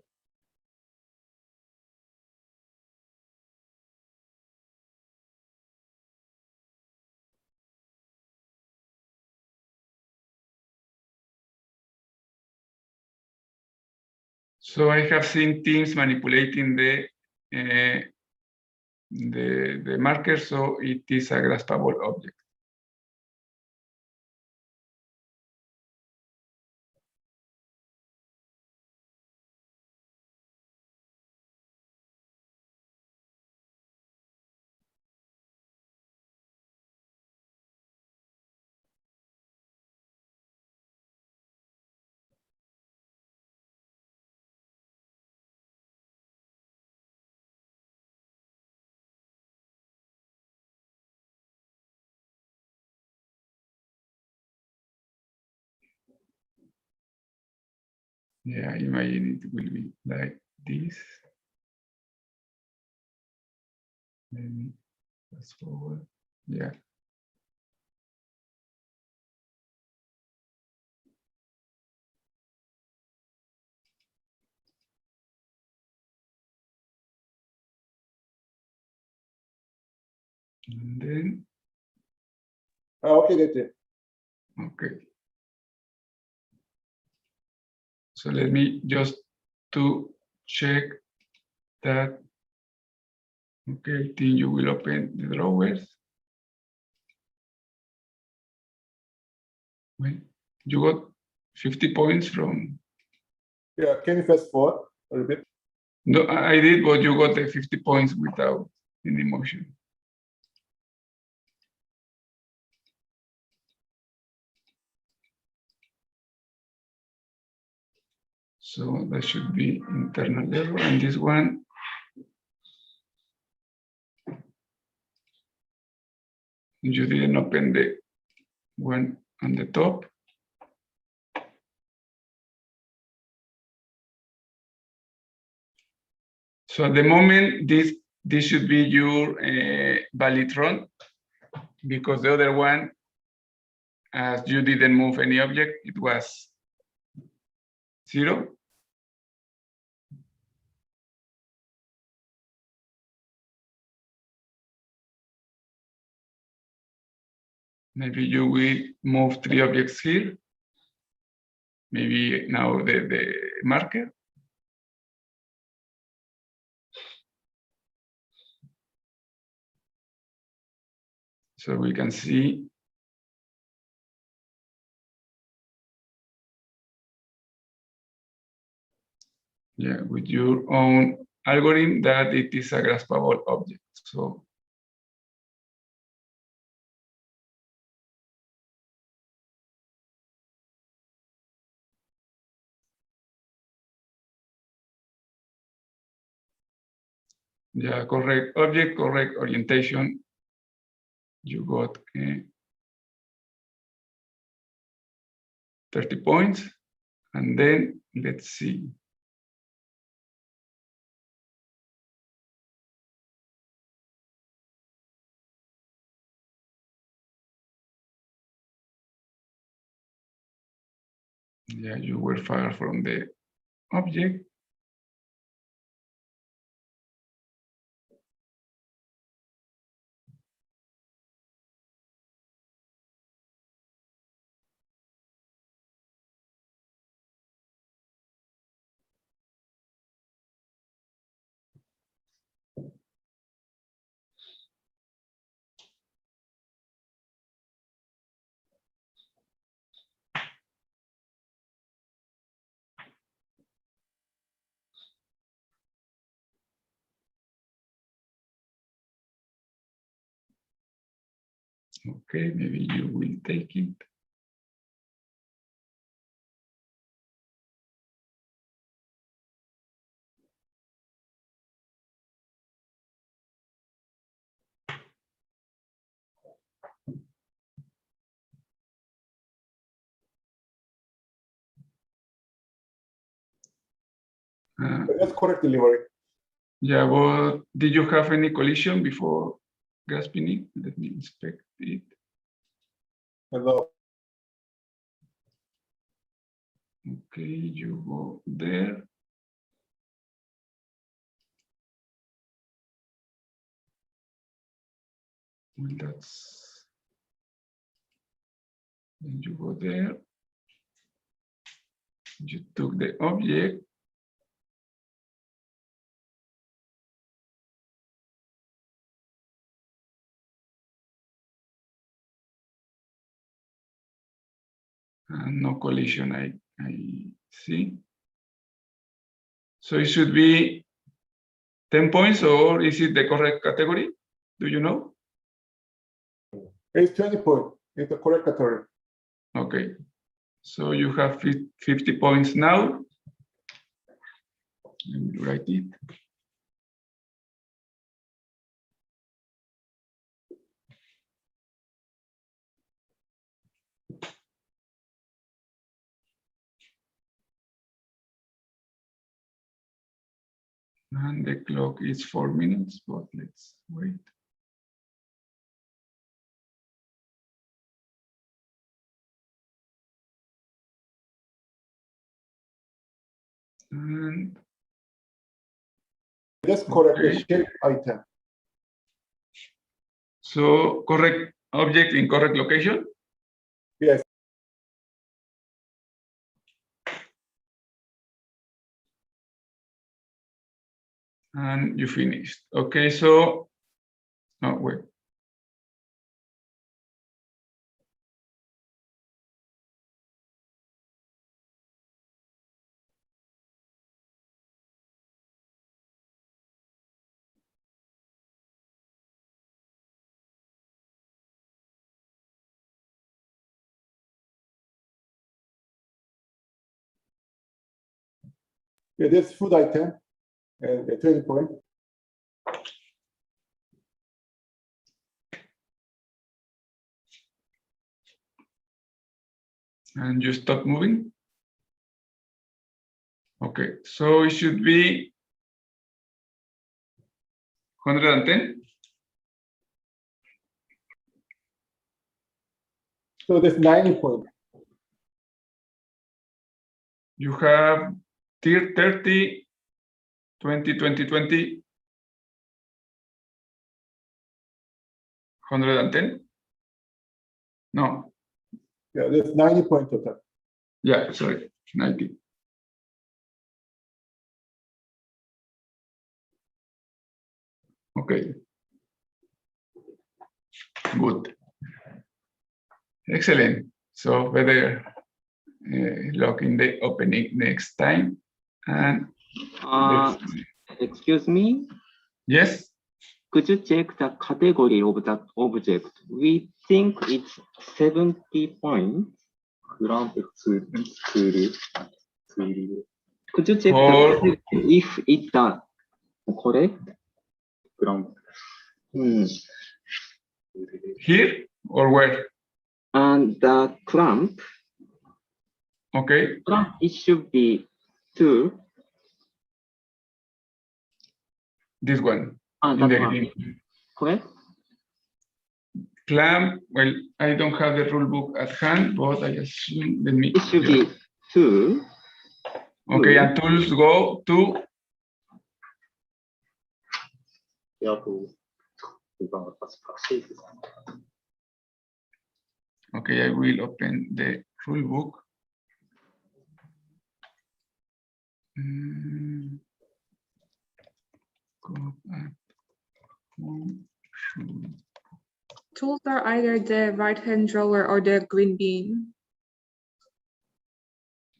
So I have seen teams manipulating the marker, so it is a graspable object. Yeah, imagine it will be like this. Maybe fast forward. Yeah. And then, Okay, that's it. okay. So let me just to check that. Okay, I think you will open the drawers. Well, you got 50 points from. Yeah, can you fast forward a little bit? No, I did, but you got the 50 points without any motion. So that should be internal error, and this one. You didn't open the one on the top. So at the moment, this should be your valid run, because the other one, as you didn't move any object, it was 0. Maybe you will move 3 objects here. Maybe now the marker. So we can see yeah, with your own algorithm that it is a graspable object. So yeah, correct object, correct orientation. You got 30 points. And then let's see. Yeah, you were far from the object. Okay, maybe you will take it. That's correct delivery. Yeah, but did you have any collision before grasping it? Let me inspect it. Hello. Okay, you go there. Well, that's, then you go there. You took the object. And no collision, I see. So it should be 10 points, or is it the correct category? Do you know? It's 20 points. It's the correct category. Okay. So you have 50 points now. Let me write it. And the clock is 4 minutes, but let's wait. And That's correct. okay. Shape item. So correct object in correct location? Yes. And you finished. Okay, so, oh, wait. Yeah, that's food item. And the 20 point. And you stop moving? Okay, so it should be 110. So that's 90 point. You have tier 30, 20, 20, 20, 110? No. Yeah, that's 90 point total. Yeah, sorry, 90. Okay. Good. Excellent. So better lock in the opening next time. And excuse me? Yes? Could you check the category of that object? We think it's 70 points. Could you check the, if it's correct? Here or where? And the clamp. Okay. Clamp, it should be 2. This one. That one. Correct? Clamp, well, I don't have the rule book at hand, but I assume, let me. It should be 2. Okay, and tools go to. Okay, I will open the rule book. Tools are either the right-hand drawer or the green bean.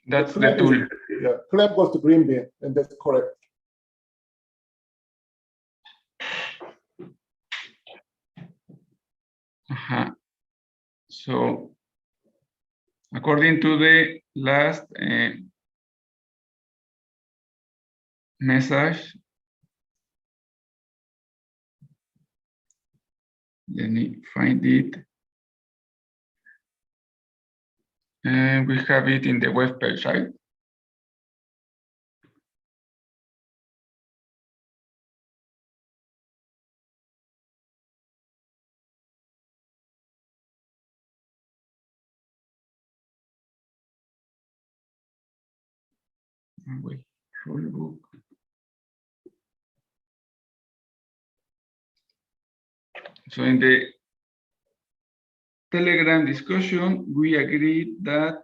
That's the tool. Yeah, clamp goes to green bean, and that's correct. So according to the last message, let me find it. And we have it in the web page, right? Wait, rulebook. So in the Telegram discussion, we agreed that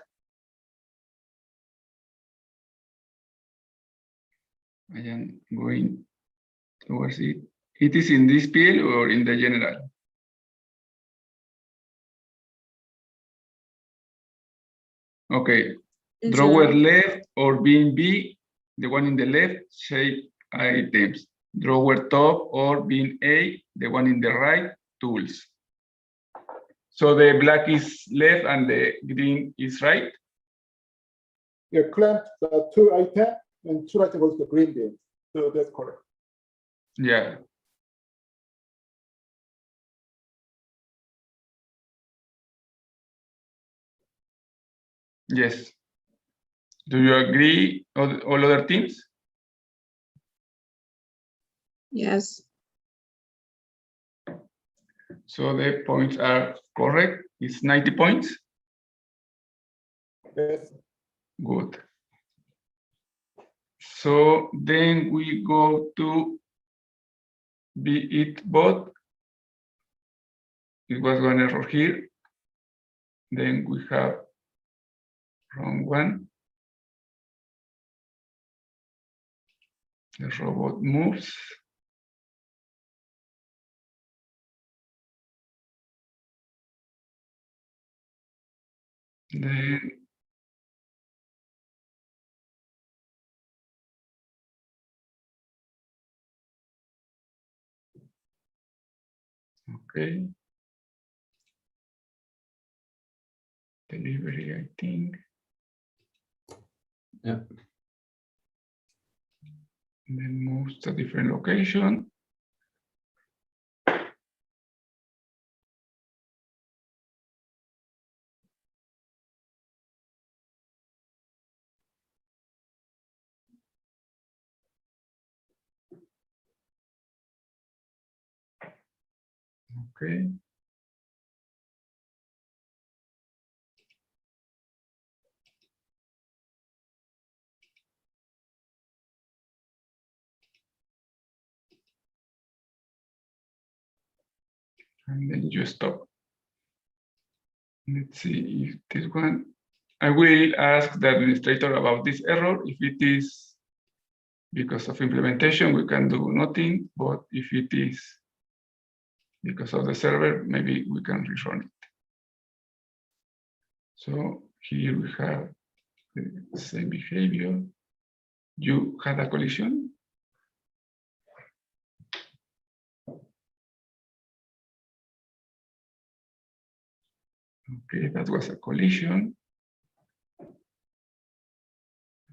I am going towards it. It is in this PL or in the general? Okay. In Drawer general. left or bin B, the one in the left, shape items. Drawer top or bin A, the one in the right, tools. So the black is left and the green is right? Yeah, clamped the two item and two item was the green bin. So that's correct. Yeah. Yes. Do you agree, all other teams? Yes. So the points are correct. It's 90 points. Yes. Good. So then we go to be it bot. It was one error here. Then we have wrong one. The robot moves. Then okay. Delivery, I think. Yeah. Then moves to a different location. Okay. And then you stop. Let's see if this one, I will ask the administrator about this error. If it is because of implementation, we can do nothing, but if it is because of the server, maybe we can rerun it. So here we have the same behavior. You had a collision. Okay, that was a collision.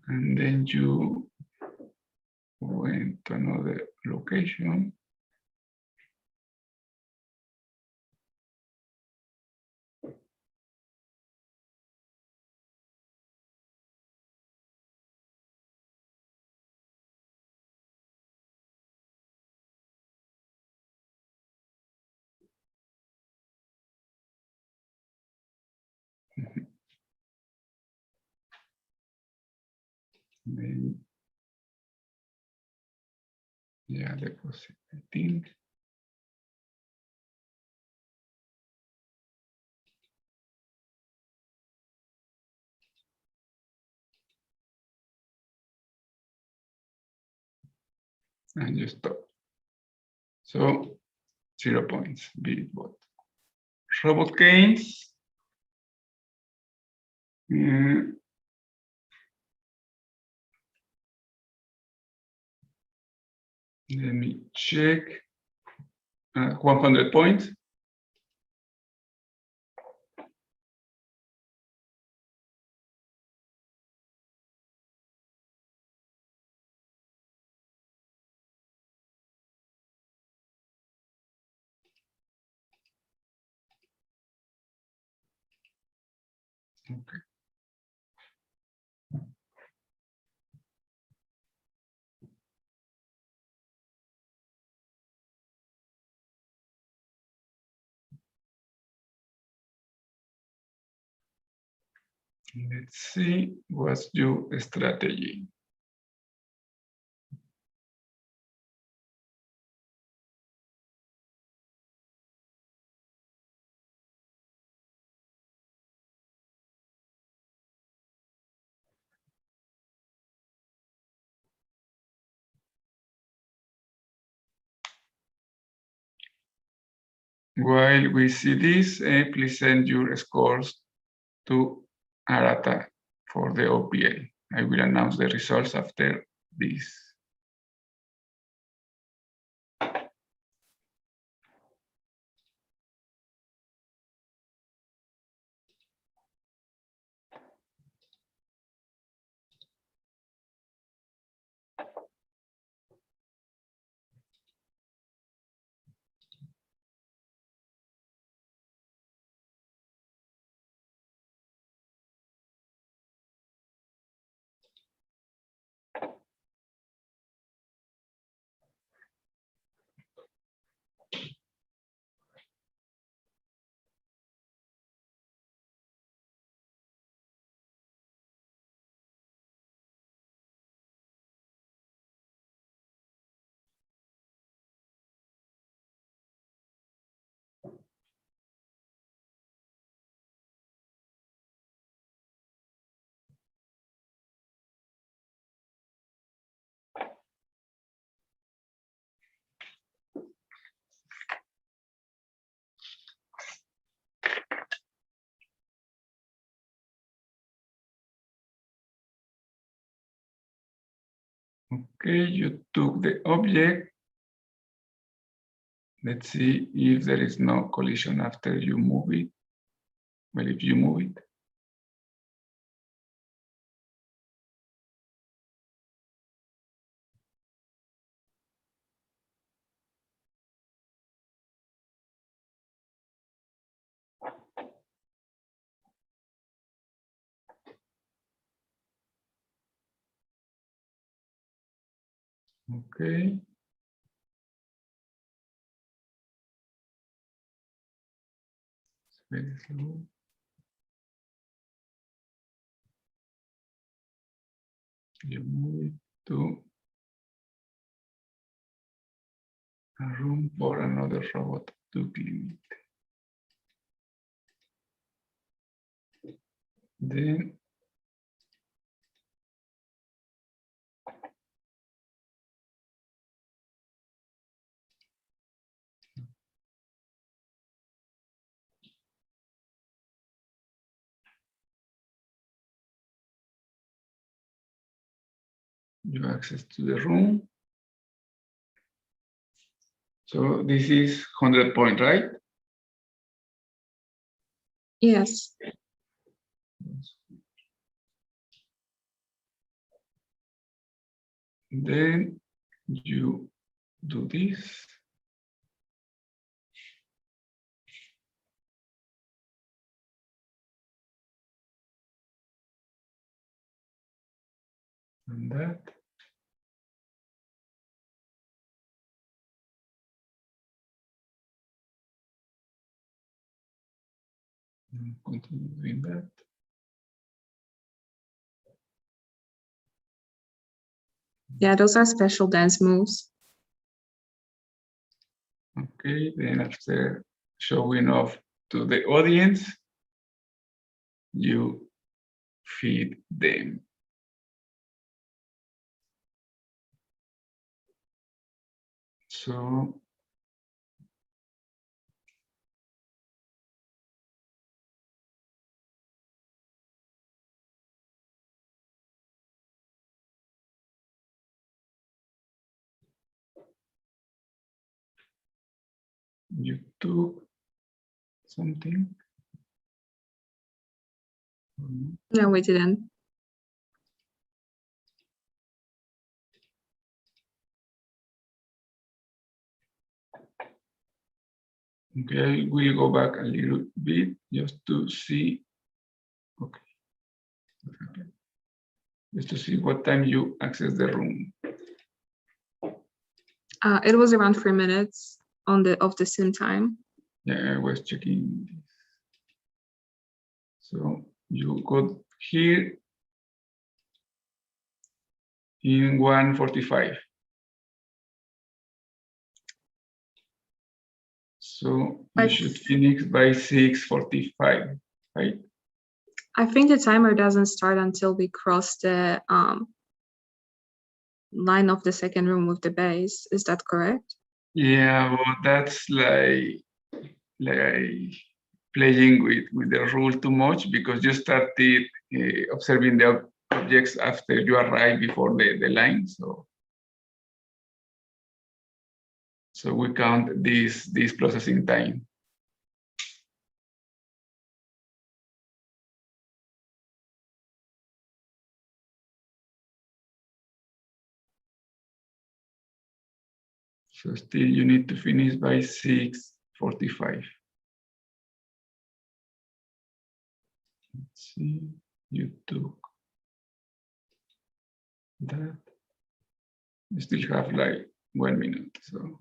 And then you went to another location. Then, yeah, deposit, I think. And you stop. So 0 points, beat it bot. Robot gains. Let me check. 100 points. Okay. Let's see what's your strategy. While we see this, please send your scores to Arata for the OPL. I will announce the results after this. Okay, you took the object. Let's see if there is no collision after you move it. Well, if you move it. Okay. It's very slow. You move it to a room for another robot to clean it. Then you access to the room. So this is 100 point, right? Yes. Then you do this. And that. And continue doing that. Yeah, those are special dance moves. Okay, then after showing off to the audience, you feed them. So you took something. No, we didn't. Okay, we'll go back a little bit just to see. Okay. Just to see what time you access the room. It was around 3 minutes of the same time. Yeah, I was checking this. So you got here in 1:45. So you should finish by 6:45, right? I think the timer doesn't start until we cross the line of the second room with the base. Is that correct? Yeah, but that's like playing with the rule too much, because you started observing the objects after you arrive before the line. So we count this processing time. So still you need to finish by 6:45. Let's see, you took that. You still have like 1 minute, so.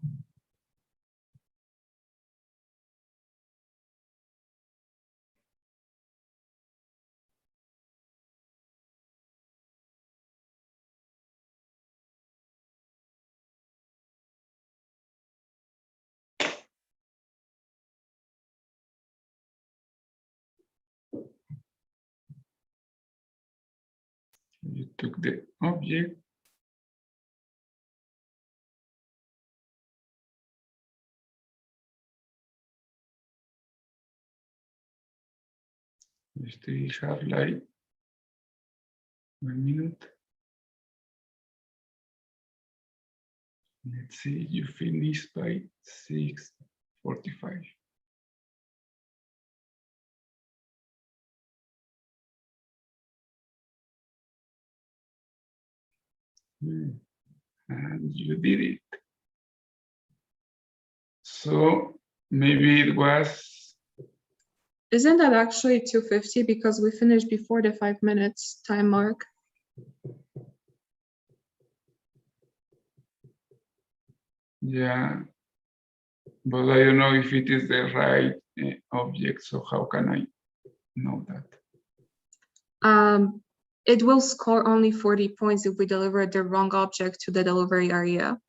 You took the object. You still have like 1 minute. Let's see, you finish by 6:45. And you did it. So maybe it was. Isn't that actually 2:50 because we finished before the 5 minutes time mark? Yeah, but I don't know if it is the right object, so how can I know that? It will score only 40 points if we deliver the wrong object to the delivery area.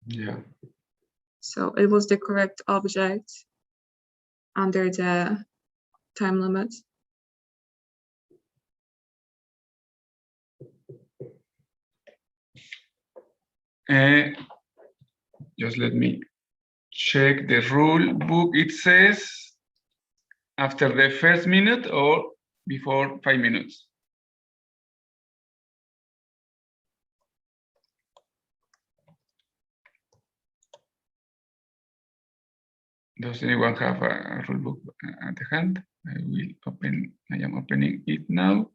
Yeah. So it was the correct object under the time limit. Just let me check the rule book. It says after the first minute or before 5 minutes. Does anyone have a rule book at the hand? I am opening it now.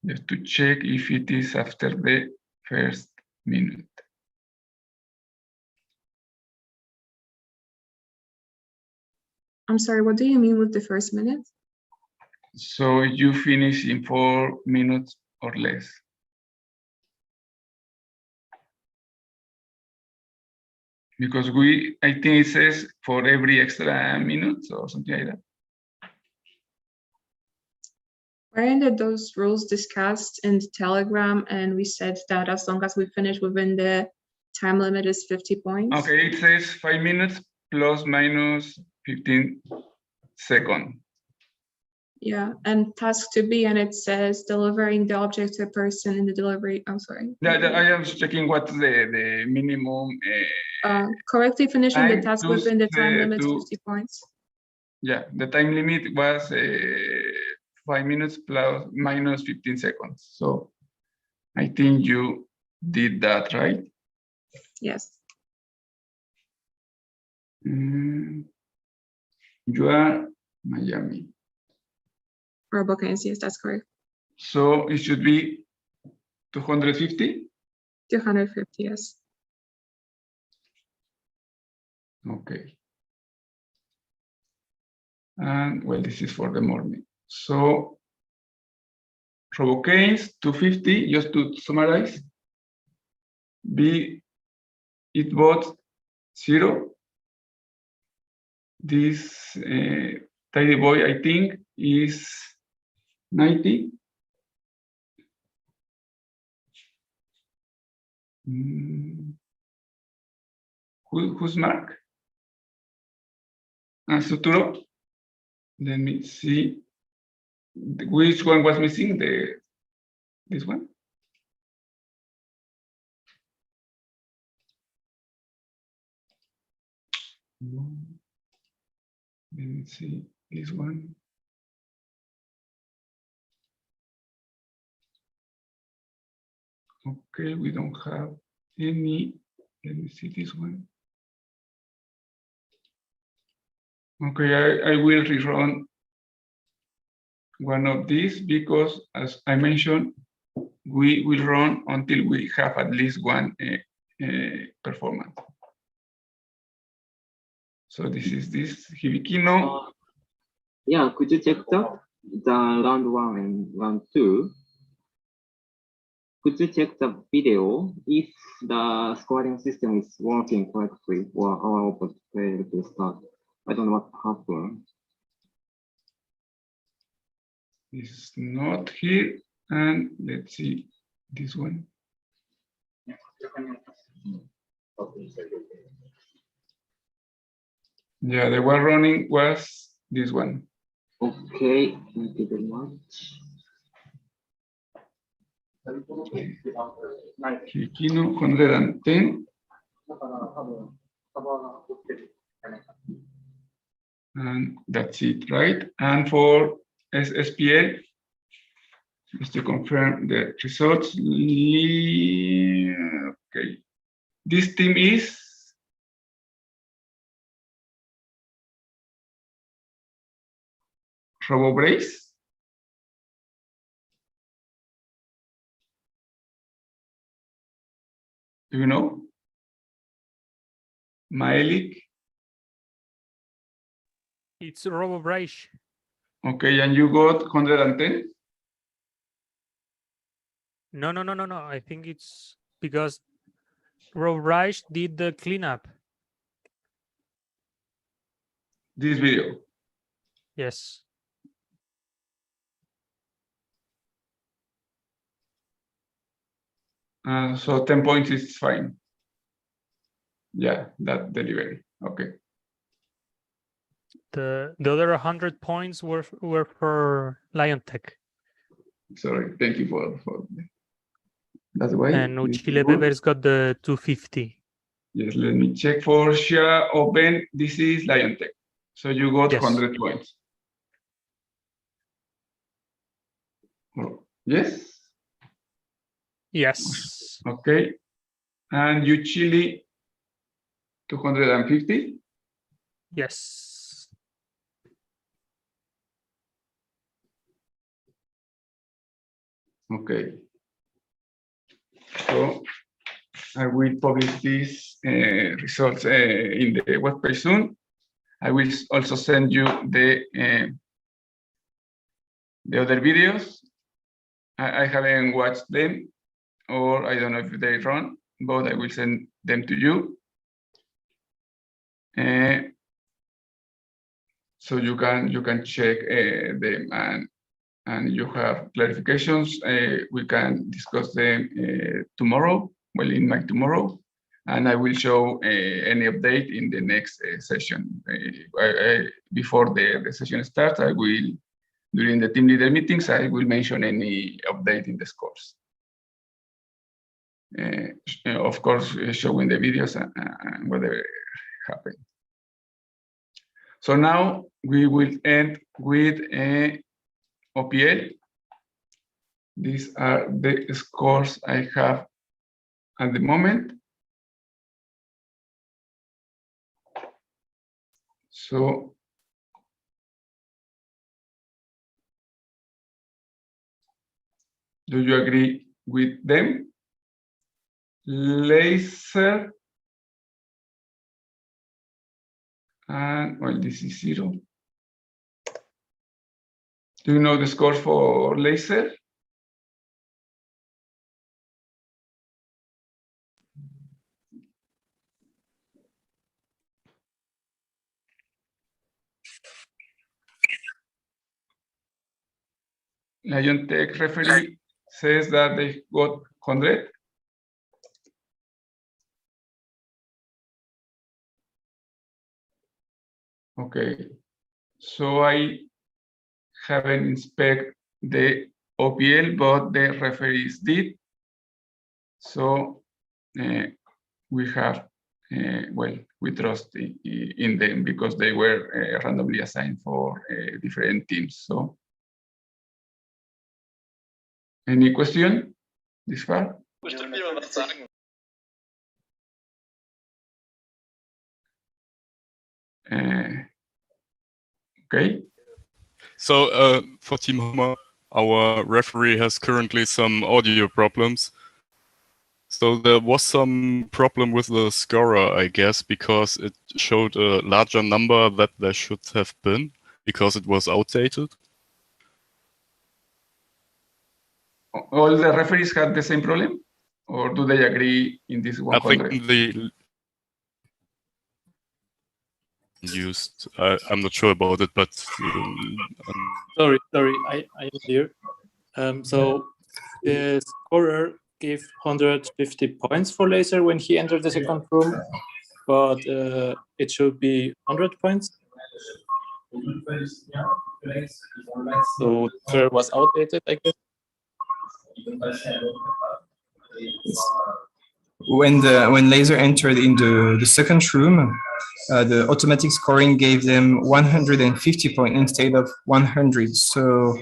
Just to check if it is after the first minute. I'm sorry, what do you mean with the first minute? So you finish in 4 minutes or less. Because I think it says for every extra minute or something like that. Weren't those rules discussed in the Telegram, and we said that as long as we finish within the time limit is 50 points? Okay, it says 5 minutes plus minus 15 seconds. Yeah, and task to be, and it says delivering the object to a person in the delivery. I'm sorry. Yeah, I am checking what's the minimum. Correctly finishing the time task to within the time limit, to- 50 points. Yeah, the time limit was 5 minutes plus minus 15 seconds. So I think you did that, right? Yes. You are Miami. Robocanes, yes, that's correct. So it should be 250? 250, yes. Okay. And well, this is for the morning. So RoboCanes 250, just to summarize. It bought 0. This Tidy Boy, I think, is 90. Who's Mark? And Suturo. Let me see. Which one was missing? This one? No. Let me see. This one. Okay, we don't have any. Let me see this one. Okay, I will rerun one of these because, as I mentioned, we will run until we have at least one performance. So this is this Hibikino. Yeah, could you check the round 1 and round 2? Could you check the video if the scoring system is working correctly or our opposite player to start? I don't know what happened. It's not here. And let's see this one. Yeah, the one running was this one. Okay, thank you very much. Hibikino 110. And that's it, right? And for SSPL, just to confirm the results. Okay. This team is RoboBrace. Do you know? Maelik. It's RoboBrace. Okay, and you got 110? No. I think it's because RoboBrace did the cleanup. This video. Yes. So 10 points is fine. Yeah, that delivery. Okay. The other 100 points were for LionTech. Sorry, thank you for that's why. And Uchile Bebers got the 250. Yes, let me check for Shia Open. This is LionTech. So you got 100 points. Oh, yes? Yes. Okay. And you Chile 250? Yes. Okay. So I will publish these results in the webpage soon. I will also send you the other videos. I haven't watched them, or I don't know if they run, but I will send them to you. So you can check them, and you have clarifications. We can discuss them tomorrow. Well, in my tomorrow, and I will show any update in the next session. Before the session starts, I will, during the team leader meetings, I will mention any update in the scores. Of course, showing the videos and whatever happened. So now we will end with OPL. These are the scores I have at the moment. So do you agree with them? Laser, and well, this is 0. Do you know the score for laser? Lion Tech referee says that they got 100. Okay, so I haven't inspected the OPL, but the referees did. So we have, well, we trust in them because they were randomly assigned for different teams. So, any question this far? Okay. So for Team Homer, our referee has currently some audio problems. So there was some problem with the scorer, I guess, because it showed a larger number that there should have been, because it was outdated. All the referees had the same problem? Or do they agree in this 100? I think they used, I'm not sure about it, but... Sorry, I am here. So the scorer gave 150 points for laser when he entered the second room, but it should be 100 points. So the was outdated, I guess. When laser entered in the second room, the automatic scoring gave them 150 points instead of 100. So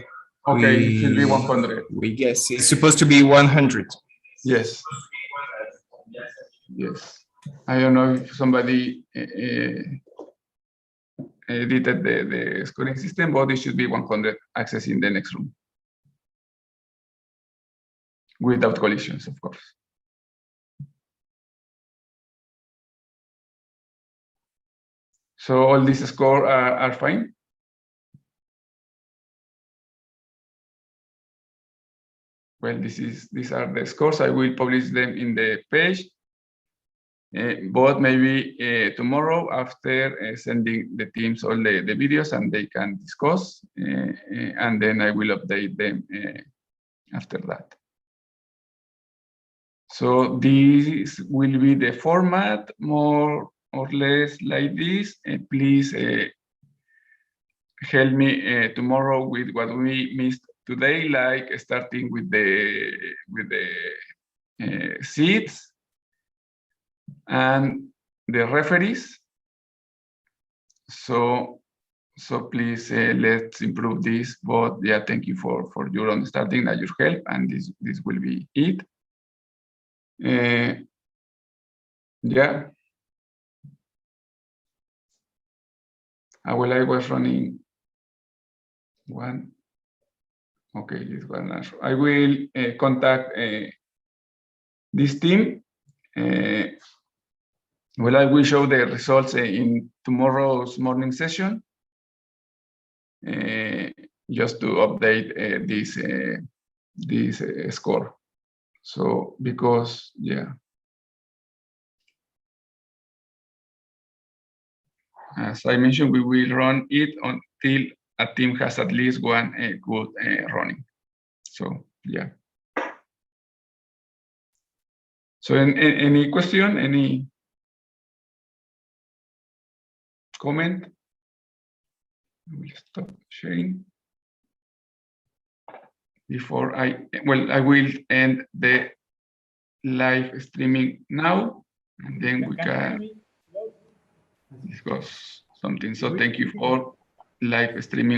okay, it should be 100. We guess it's supposed to be 100. Yes. Yes. I don't know if somebody edited the scoring system, but it should be 100 access in the next room. Without collisions, of course. So all these scores are fine. Well, these are the scores. I will publish them in the page, but maybe tomorrow after sending the teams all the videos and they can discuss, and then I will update them after that. So this will be the format, more or less like this. Please help me tomorrow with what we missed today, like starting with the seats and the referees. So please let's improve this. But yeah, thank you for your understanding and your help, and this will be it. Yeah. Well, I was running one. Okay, this one. I will contact this team. Well, I will show the results in tomorrow's morning session, just to update this score. So because yeah, as I mentioned, we will run it until a team has at least one good running. So yeah. So any question, any comment? I will stop sharing before I will end the live streaming now, and then we can discuss something. So thank you for live streaming.